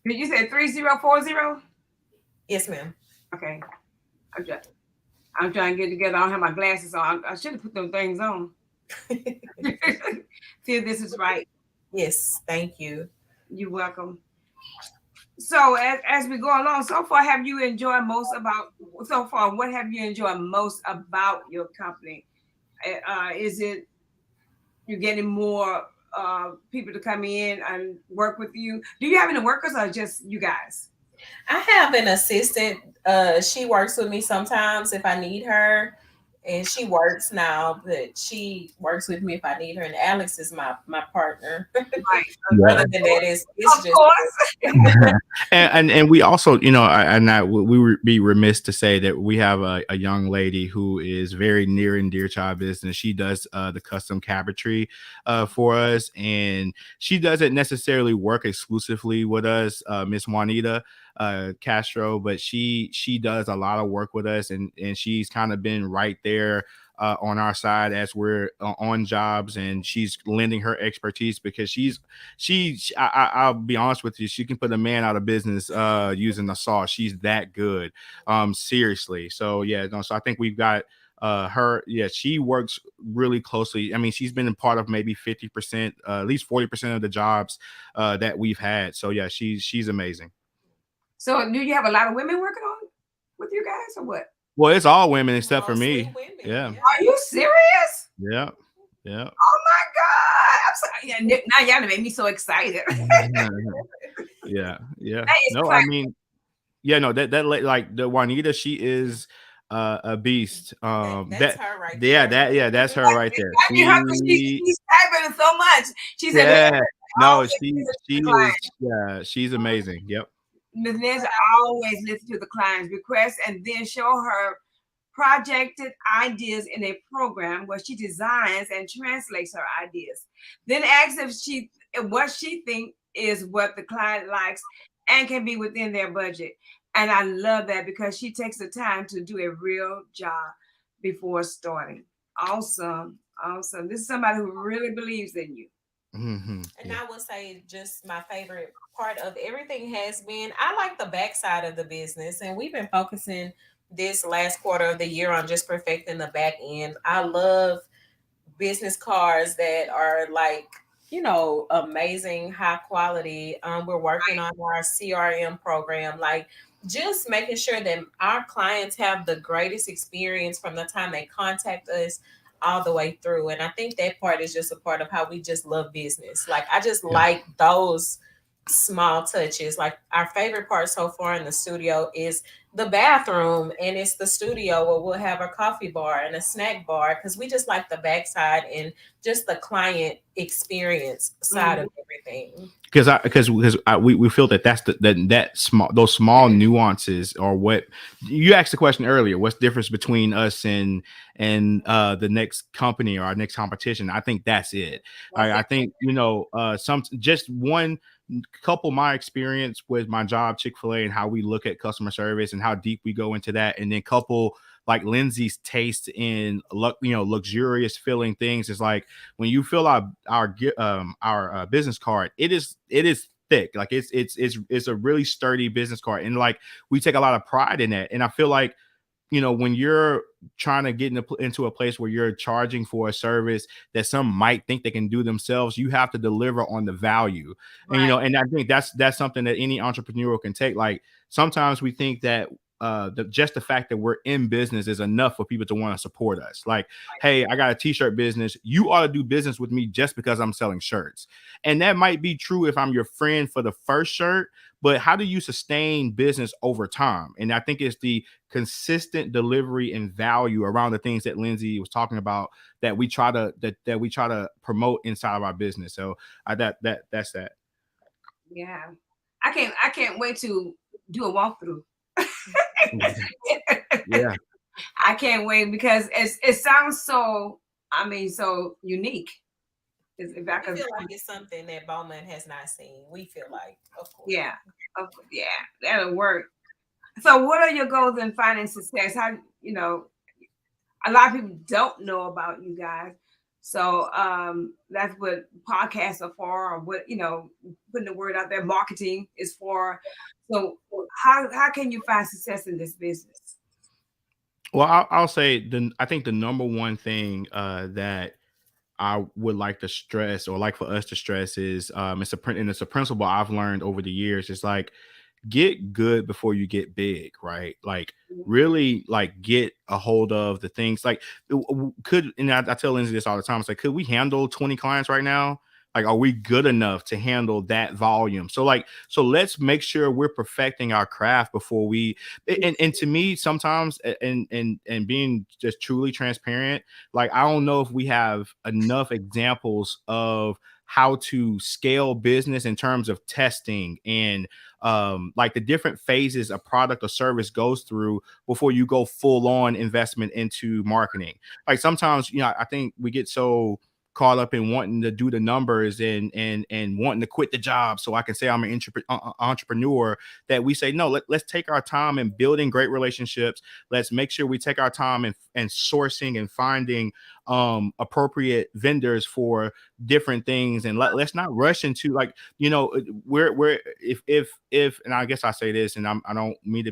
Did you say 3040? Yes, ma'am. Okay. I'm trying to get together. I don't have my glasses on. I should have put them things on. See if this is right. Yes, thank you. You're welcome. So as we go along, so far, have you enjoyed most about so far? What have you enjoyed most about your company? Is it you're getting more people to come in and work with you? Do you have any workers or just you guys? I have an assistant. She works with me sometimes if I need her, and she works now, but she works with me if I need her. And Alex is my partner. Right. Yeah. Other than that, it's Of just course. And we also, we would be remiss to say that we have a young lady who is very near and dear to our business. She does the custom cabinetry for us, and she doesn't necessarily work exclusively with us, Miss Juanita Castro, but she does a lot of work with us, and she's kind of been right there on our side as we're on jobs, and she's lending her expertise because I'll be honest with you, she can put a man out of business using the saw. She's that good. Seriously. So yeah, no, so I think we've got her, yeah, she works really closely. I mean, she's been a part of maybe 50%, at least 40% of the jobs that we've had. So yeah, she's amazing. So do you have a lot of women working on with you guys or what? Well, it's all women except for mostly me. women. Yeah. Yeah. Are you serious? Yeah. Yeah. Oh my God. I'm sorry. Yeah, now y'all done made me so excited. Yeah. Yeah. That is No, I class. mean, yeah, no, like the Juanita, she is a beast. That's her right there. Yeah, that's her right there. I mean, her, she's typing so much. She said, Yeah, no, always listen to she the is, client. yeah, she's amazing. Yep. Ms. But Lyndsay always listen to the client's requests and then show her projected ideas in a program where she designs and translates her ideas. Then asks if what she thinks is what the client likes and can be within their budget. And I love that because she takes the time to do a real job before starting. Awesome. Awesome. This is somebody who really believes in you. And Yeah. I would say just my favorite part of everything has been I like the backside of the business, and we've been focusing this last quarter of the year on just perfecting the back end. I love business cards that are like amazing high quality. We're working on our CRM program, like just making sure that our clients have the greatest experience from the time they contact us all the way through. And I think that part is just a part of how we just love business. Like I just Yeah. like those small touches. Like our favorite part so far in the studio is the bathroom, and it's the studio where we'll have a coffee bar and a snack bar because we just like the backside and just the client experience side Mhm. of everything. Because we feel that that's that small, those small nuances are what you asked the question earlier. What's the difference between us and the next company or our next competition? I think that's it. That's I it. think some just one couple my experience with my job Chick-fil-A and how we look at customer service and how deep we go into that, and then couple like Lindsay's taste in luxurious filling things is like when you fill out our business card, it is thick, like it's a really sturdy business card, and like we take a lot of pride in that. And I feel like when you're trying to get into a place where you're charging for a service that some might think they can do themselves, you have to deliver on the value. And Right. and I think that's something that any entrepreneur can take. Like sometimes we think that just the fact that we're in business is enough for people to want to support us. Like, hey, I got a t-shirt business, you ought to do business with me just because I'm selling shirts. And that might be true if I'm your friend for the first shirt, but how do you sustain business over time? And I think it's the consistent delivery and value around the things that Lyndsay was talking about that we try to that we try to promote inside of our business. So that's that. Yeah. I can't wait to do a walkthrough. Yeah. I can't wait because it sounds so, I mean, so unique. If I We could, feel like it's something that Bowman has not seen. We feel like, of course. yeah, yeah, that'll work. So, what are your goals in finding success? How, a lot of people don't know about you guys. So, that's what podcasts are for, or what, putting the word out there, marketing is for. So, how can you find success in this business? Well, I'll say I think the number one thing that I would like to stress, or like for us to stress, is and it's a principle I've learned over the years. It's like get good before you get big, right? Like really like get a hold of the things like could, and I tell Lindsay this all the time. It's like, could we handle 20 clients right now? Like, are we good enough to handle that volume? So like, so let's make sure we're perfecting our craft before we, and to me, sometimes, and being just truly transparent, like, I don't know if we have enough examples of how to scale business in terms of testing and like the different phases a product or service goes through before you go full on investment into marketing. Like sometimes, I think we get so caught up in wanting to do the numbers and wanting to quit the job so I can say I'm an entrepreneur, that we say no. Let's take our time in building great relationships. Let's make sure we take our time and sourcing and finding appropriate vendors for different things, and let's not rush into, like, we're if and I guess I say this, and I don't mean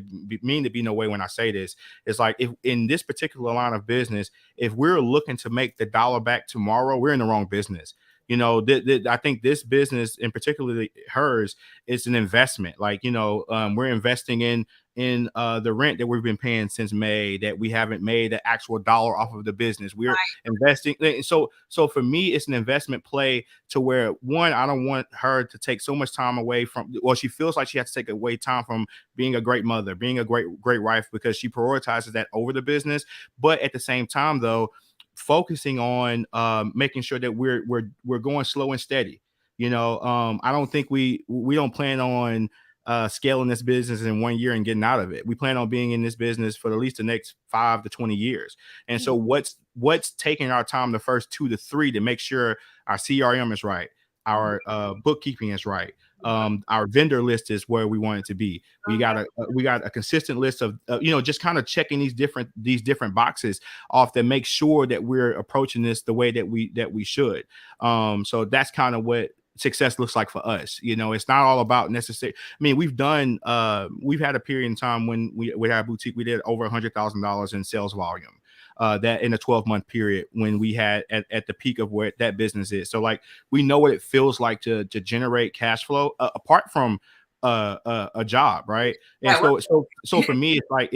to be no way when I say this. It's like, if in this particular line of business, if we're looking to make the dollar back tomorrow, we're in the wrong business. I think this business, and particularly hers, is an investment. Like, we're investing in the rent that we've been paying since May, that we haven't made the actual dollar off of the business. We're investing. So for me, it's an investment play, to where, one, I don't want her to take so much time away from, well, she feels like she has to take away time from being a great mother, being a great wife, because she prioritizes that over the business. But at the same time, though, focusing on making sure that we're going slow and steady. I don't think we don't plan on scaling this business in 1 year and getting out of it. We plan on being in this business for at least the next 5 to 20 years. And so what's taking our time the first 2 to 3 to make sure our CRM is right, our bookkeeping is right, our vendor list is where we want it to be. We got a consistent list of just kind of checking these different boxes off that make sure that we're approaching this the way that we should. So that's kind of what success looks like for us. It's not all about necessary. I mean, we've had a period in time when we had a boutique, we did over $100,000 in sales volume. That in a 12-month period, when we had at the peak of where that business is. So like, we know what it feels like to generate cash flow apart from a job, right? And so for me, it's like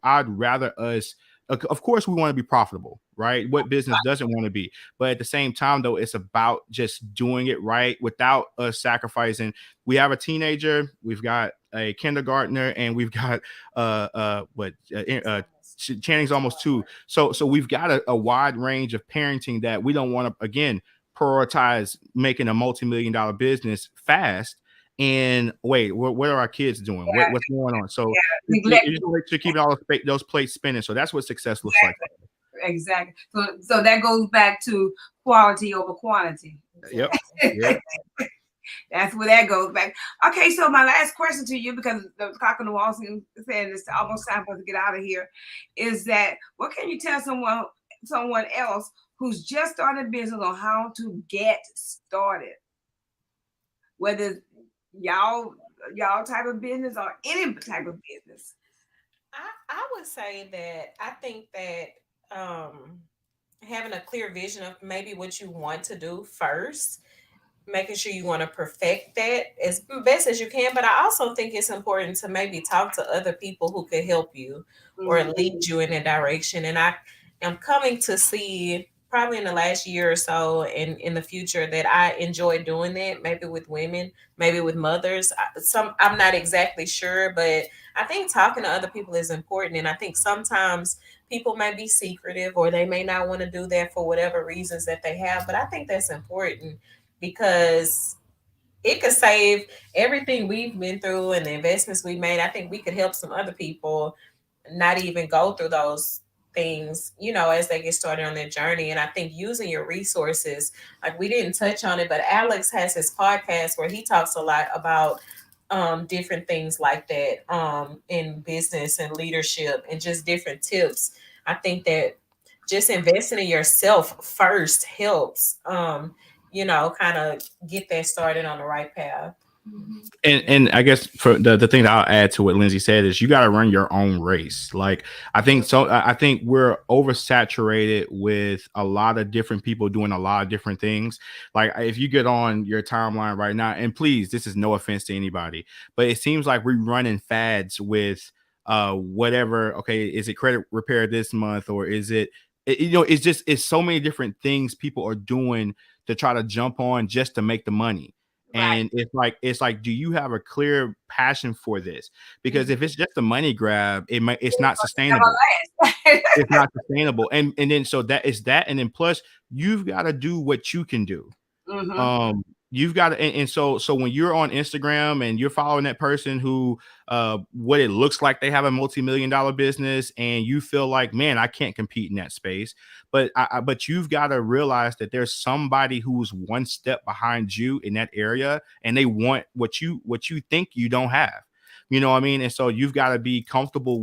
I'd rather us. Of course, we want to be profitable, right? What business doesn't want to be? But at the same time, though, it's about just doing it right without us sacrificing. We have a teenager, we've got a kindergartner, and we've got Channing's almost 2. So we've got a wide range of parenting that we don't want to, again, prioritize making a multi-million-dollar business fast. And wait, what are our kids doing? What's going on? So you should keep all those plates spinning. So that's what success looks like. Exactly. So that goes back to quality over quantity. Yep. Yep. That's where that goes back. Okay, so my last question to you, because the clock on the wall saying it's almost time for us to get out of here, is that what can you tell someone else who's just started business on how to get started? Whether y'all type of business or any type of business. I would say that I think that having a clear vision of maybe what you want to do first, making sure you want to perfect that as best as you can. But I also think it's important to maybe talk to other people who could help you or lead you in a direction. And I am coming to see, probably in the last year or so and in the future, that I enjoy doing that, maybe with women, maybe with mothers. I'm not exactly sure, but I think talking to other people is important. And I think sometimes people may be secretive, or they may not want to do that for whatever reasons that they have. But I think that's important, because it could save everything we've been through and the investments we made. I think we could help some other people not even go through those things, as they get started on their journey. And I think using your resources, like, we didn't touch on it, but Alex has his podcast where he talks a lot about different things like that, in business and leadership, and just different tips. I think that just investing in yourself first helps, kind of get that started on the right path. Mhm. And I guess for the thing that I'll add to what Lyndsay said is you got to run your own race. Like I think we're oversaturated with a lot of different people doing a lot of different things. Like if you get on your timeline right now, and please, this is no offense to anybody, but it seems like we're running fads with whatever. Okay, is it credit repair this month, or is it's just it's so many different things people are doing to try to jump on just to make the money. Right. And it's like, do you have a clear passion for this? Because Mhm. if it's just a money grab, it's It's not gonna sustainable. never last. It's not sustainable. And then so that is that. And then plus you've got to do what you can do. Mhm. um you've got to, and so when you're on Instagram and you're following that person who what it looks like they have a multi-million-dollar business, and you feel like, man, I can't compete in that space, but you've got to realize that there's somebody who's one step behind you in that area, and they want what you think you don't have, you know what I mean? And so you've got to be comfortable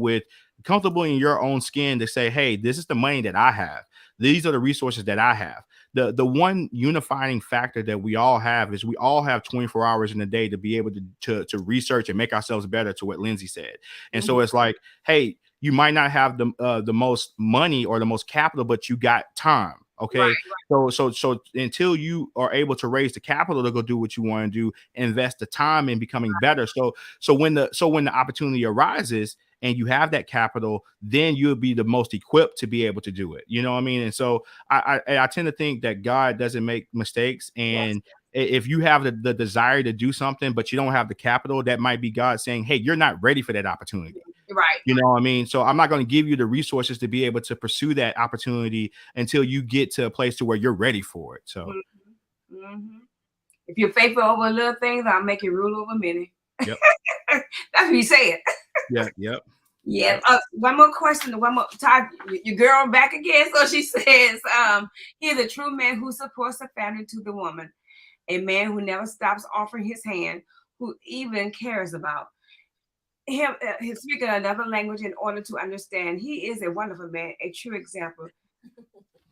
in your own skin to say, hey, this is the money that I have, these are the resources that I have. The one unifying factor that we all have is we all have 24 hours in a day to be able to research and make ourselves better, to what Lyndsay said. And so Mhm. it's like, hey, you might not have the most money or the most capital, but you got time. Okay. Right. So until you are able to raise the capital to go do what you want to do, invest the time in becoming better. So when the opportunity arises and you have that capital, then you'll be the most equipped to be able to do it. You know what I mean? And so I tend to think that God doesn't make mistakes. Yes. And if you have the desire to do something, but you don't have the capital, that might be God saying, hey, you're not ready for that opportunity. Right. You know what I mean? So I'm not going to give you the resources to be able to pursue that opportunity until you get to a place to where you're ready for it. So, Mhm. Mhm. If you're faithful over little things, I'll make you rule over many. yep. That's what you said. Yeah. Yep. Yeah. One more question. One more time. Your girl back again. So she says, he's a true man who supports the family to the woman, a man who never stops offering his hand, who even cares about him. He's speaking another language in order to understand. He is a wonderful man, a true example.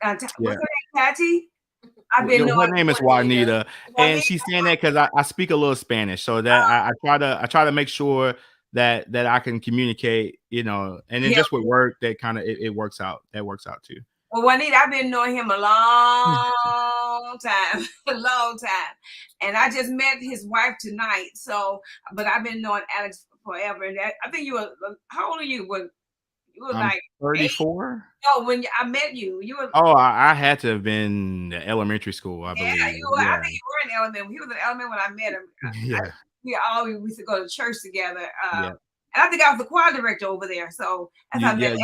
Yeah. What's her name? Patty? I've been Her knowing name is Juanita. Juanita, and Juanita. she's saying that because I speak a little Spanish, so that I try to make sure that I can communicate, and then Yeah. just with work, that kind of it works out. That works out too. Well, Juanita, I've been knowing him a long time, a long time, and I just met his wife tonight. So, but I've been knowing Alex forever. And I think you were. How old are you? You were I'm like 8? 34. No, when I met you, you were. Oh, I had to have been elementary school, I Yeah, believe. you were. I Yeah, think you were in element. He was in element when I met him. yeah, We used to go to church together. yeah. And I think I was the choir director over there. So that's how I met.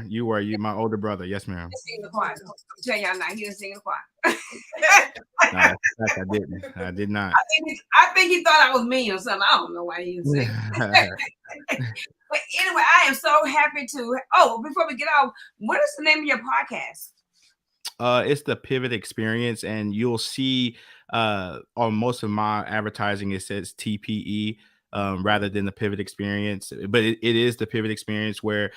You my older brother. Yes, ma'am. Sing the choir. I'm telling y'all now, he didn't sing the choir. No, that's a fact. I didn't. I did not. I think he thought I was mean or something. I don't know why he didn't sing. But anyway, I am so happy to. Oh, before we get off, what is the name of your podcast? It's the Pivot Experience, and you'll see on most of my advertising it says TPE rather than the Pivot Experience, but it is the Pivot Experience, where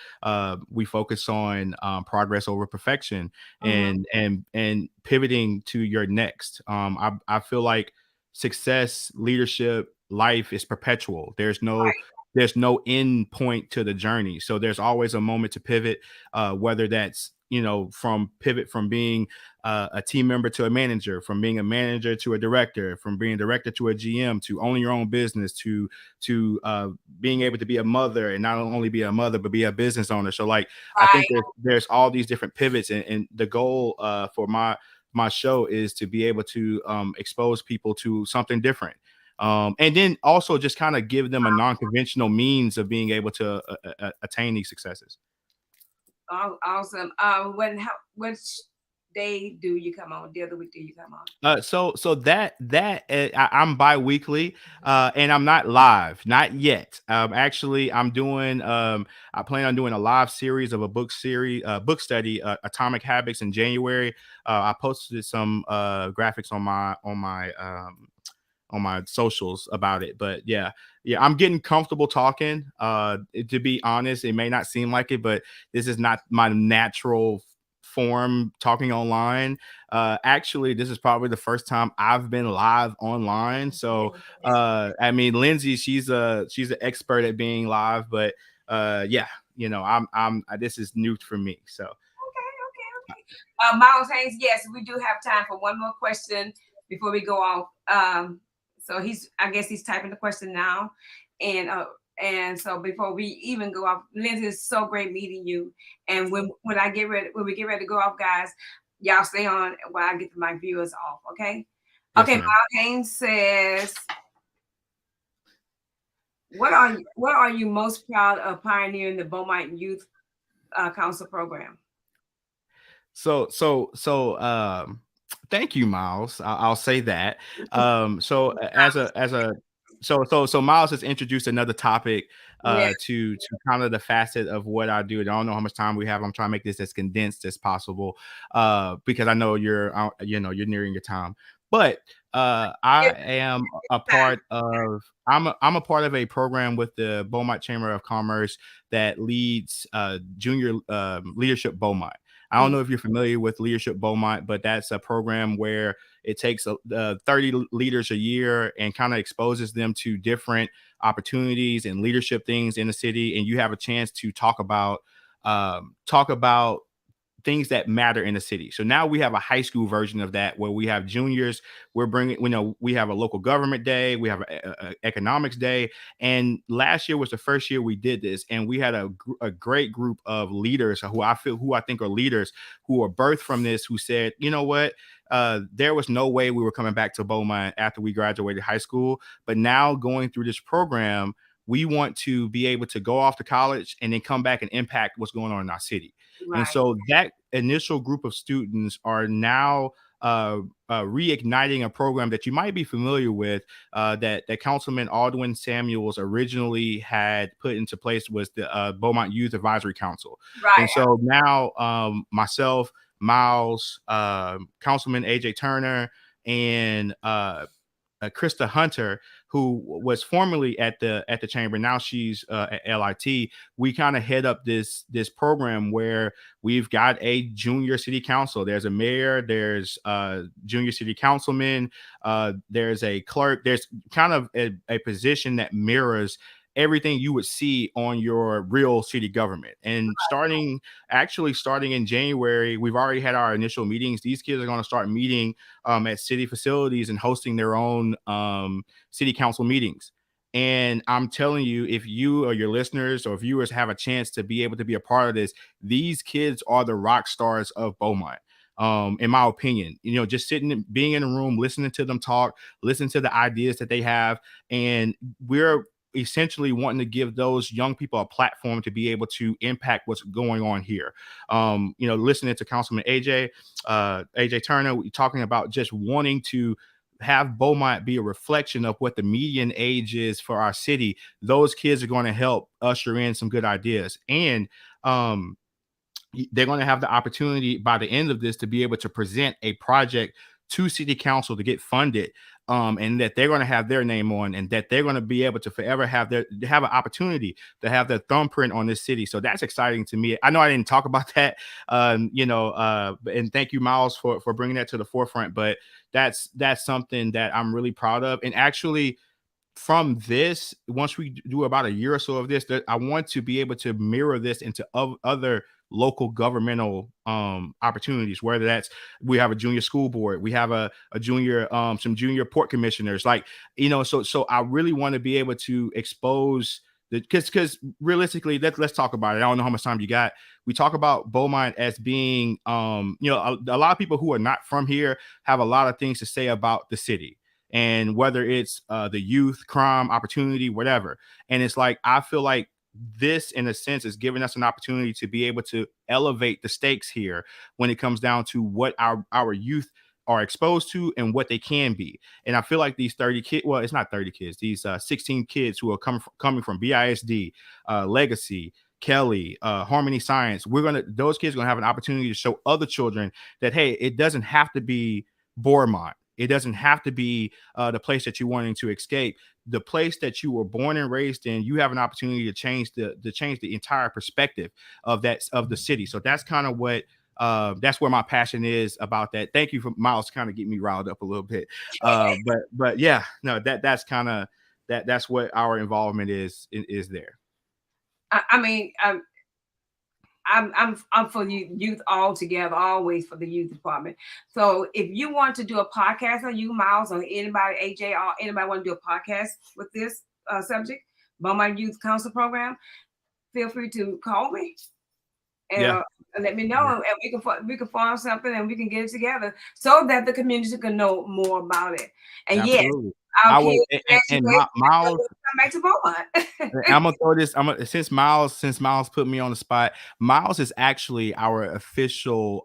we focus on progress over perfection, Mhm. and pivoting to your next. I feel like success, leadership, life is perpetual. There's no end point to the journey, so there's always a moment to pivot, whether that's from pivot from being a team member to a manager, from being a manager to a director, from being a director to a GM, to owning your own business, to being able to be a mother, and not only be a mother but be a business owner. So like I Right. think there's all these different pivots, and the goal for my show is to be able to expose people to something different. And then also just kind of give them a non-conventional means of being able to attain these successes. Oh, awesome. Which day do you come on? The other week do you come on? So I'm bi-weekly, and I'm not live, not yet. Actually, I'm doing. I plan on doing a live series of a book study, Atomic Habits, in January. I posted some graphics on my socials about it. But yeah, I'm getting comfortable talking. To be honest, it may not seem like it, but this is not my natural form, talking online. Actually, this is probably the first time I've been live online. So, I mean, Lyndsay, she's an expert at being live, but yeah, this is new for me. So, Miles Haynes, yes, we do have time for one more question before we go off. So I guess he's typing the question now, and so before we even go off, Lindsay, it's so great meeting you. And when we get ready to go off, guys, y'all stay on while I get my viewers off. Okay. yes, Okay. ma'am. Miles Haynes says, what are you most proud of pioneering the Beaumont Youth Council program? Thank you, Miles. I'll say that. So Miles has introduced another topic Yeah. to kind of the facet of what I do. I don't know how much time we have. I'm trying to make this as condensed as possible because I know you're nearing your time. But I am a part of I'm a part of a program with the Beaumont Chamber of Commerce that leads junior leadership Beaumont. I don't know if you're familiar with Leadership Beaumont, but that's a program where it takes 30 leaders a year and kind of exposes them to different opportunities and leadership things in the city. And you have a chance to talk about things that matter in the city. So now we have a high school version of that where we have juniors. We have a local government day, we have a economics day, and last year was the first year we did this, and we had a great group of leaders who I think are leaders who are birthed from this, who said, you know what, there was no way we were coming back to Beaumont after we graduated high school, but now going through this program, we want to be able to go off to college and then come back and impact what's going on in our city. Right. And so that initial group of students are now reigniting a program that you might be familiar with, that Councilman Aldwin Samuels originally had put into place, was the Beaumont Youth Advisory Council. Right. And so now myself, Miles, Councilman AJ Turner, and Krista Hunter, who was formerly at the chamber, now she's at LIT. We kind of head up this program where we've got a junior city council. There's a mayor, there's junior city councilman, there's a clerk. There's kind of a position that mirrors everything you would see on your real city government. And starting in January, we've already had our initial meetings. These kids are going to start meeting at city facilities and hosting their own city council meetings. And I'm telling you, if you or your listeners or viewers have a chance to be able to be a part of this, these kids are the rock stars of Beaumont. In my opinion, just being in a room, listening to them talk, listening to the ideas that they have. And we're essentially wanting to give those young people a platform to be able to impact what's going on here. Listening to Councilman AJ Turner, talking about just wanting to have Beaumont be a reflection of what the median age is for our city. Those kids are going to help usher in some good ideas. And they're going to have the opportunity by the end of this to be able to present a project to city council to get funded, and that they're going to have their name on, and that they're going to be able to forever have an opportunity to have their thumbprint on this city. So that's exciting to me. I know I didn't talk about that, and thank you, Miles, for bringing that to the forefront. But that's something that I'm really proud of. And actually, from this, once we do about a year or so of this, I want to be able to mirror this into other local governmental opportunities, whether that's we have a junior school board, we have a junior some junior port commissioners, so I really want to be able to expose because realistically, let's talk about it. I don't know how much time you got. We talk about Beaumont as being a lot of people who are not from here have a lot of things to say about the city, and whether it's the youth, crime, opportunity, whatever. And it's like, I feel like this, in a sense, is giving us an opportunity to be able to elevate the stakes here when it comes down to what our youth are exposed to and what they can be. And I feel like these 30 kids, well, it's not 30 kids, these 16 kids who are coming from BISD, Legacy, Kelly, Harmony Science, those kids are going to have an opportunity to show other children that, hey, it doesn't have to be Beaumont. It doesn't have to be the place that you're wanting to escape. The place that you were born and raised in, you have an opportunity to change the entire perspective of the city. So that's kind of what that's where my passion is about that. Thank you for Miles, kind of get me riled up a little bit. But yeah, no, that's kind of that's what our involvement is there. I mean, I'm for youth all together, always for the youth department. So if you want to do a podcast on you, Miles, or anybody, AJ, or anybody want to do a podcast with this subject, Beaumont Youth Council Program, feel free to call me and let me know, and we can form something and we can get it togetger so that the community can know more about it. And Absolutely. yes, our would, kids and graduate, Miles, come back to Beaumont. I'm gonna throw this. Since Miles put me on the spot. Miles is actually our official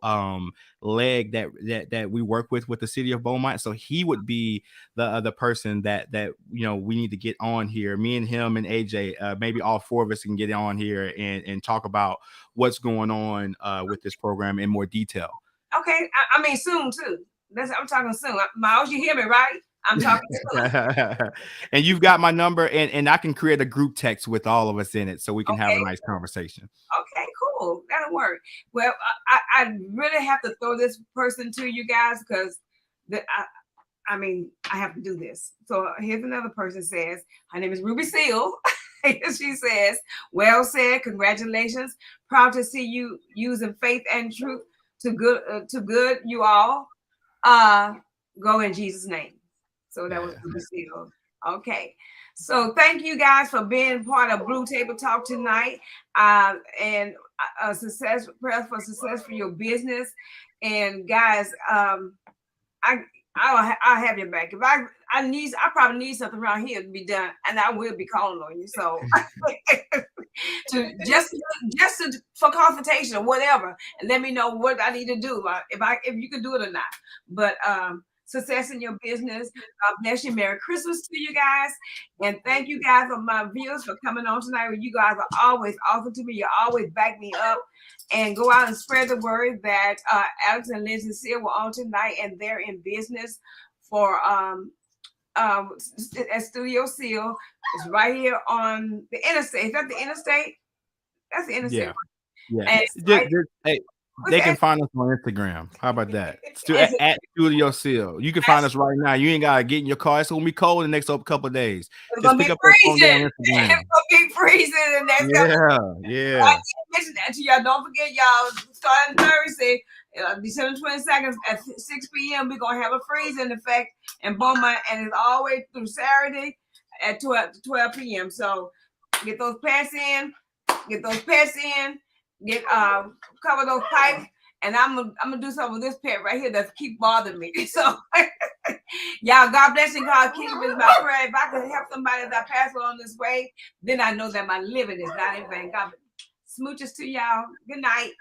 leg that we work with the city of Beaumont. So he would be the person that we need to get on here. Me and him and AJ, maybe all four of us can get on here and talk about what's going on with this program in more detail. Okay, I mean soon too. I'm talking soon. Miles, you hear me, right? I'm talking soon. And you've got my number, and I can create a group text with all of us in it so we can have a nice conversation. Okay, cool. That'll work. Well, I really have to throw this person to you guys because I mean, I have to do this. So here's another person says, her name is Ruby Seale. She says, well said, congratulations. Proud to see you using faith and truth to good you all. Go in Jesus' name. So that was Ruby Seale. Okay. So thank you guys for being part of Blue Table Talk tonight. And a success, prayers for success for your business. And guys, I'll have your back. If I probably need something around here to be done, and I will be calling on you. So for consultation or whatever, and let me know what I need to do, if you can do it or not. But success in your business. God bless you. Merry Christmas to you guys. And thank you guys for my viewers for coming on tonight. You guys are always awesome to me. You always back me up. And go out and spread the word that Alex and Lyndsay Seale were on tonight, and they're in business for at Studio Seale. It's right here on the interstate. Is that the interstate? That's the interstate. Yeah. Hey, they can find us on Instagram. How about that? At Studio Seale. You can find us right now. You ain't gotta get in your car. It's gonna be cold in the next couple of days. Just pick up your phone on Instagram. It's gonna be freezing, and that's yeah. I didn't mention that to y'all. Don't forget, y'all. Starting Thursday, December 22nd at 6 p.m. We're gonna have a freezing effect in Beaumont, and it's all the way through Saturday at 12 p.m. So get those pets in. Get cover those pipes, and I'm gonna do something with this pet right here that keep bothering me. So y'all, God bless you. God keep is my prayer. If I could help somebody that I pass on this way, then I know that my living is not in vain. God, smooches to y'all. Good night.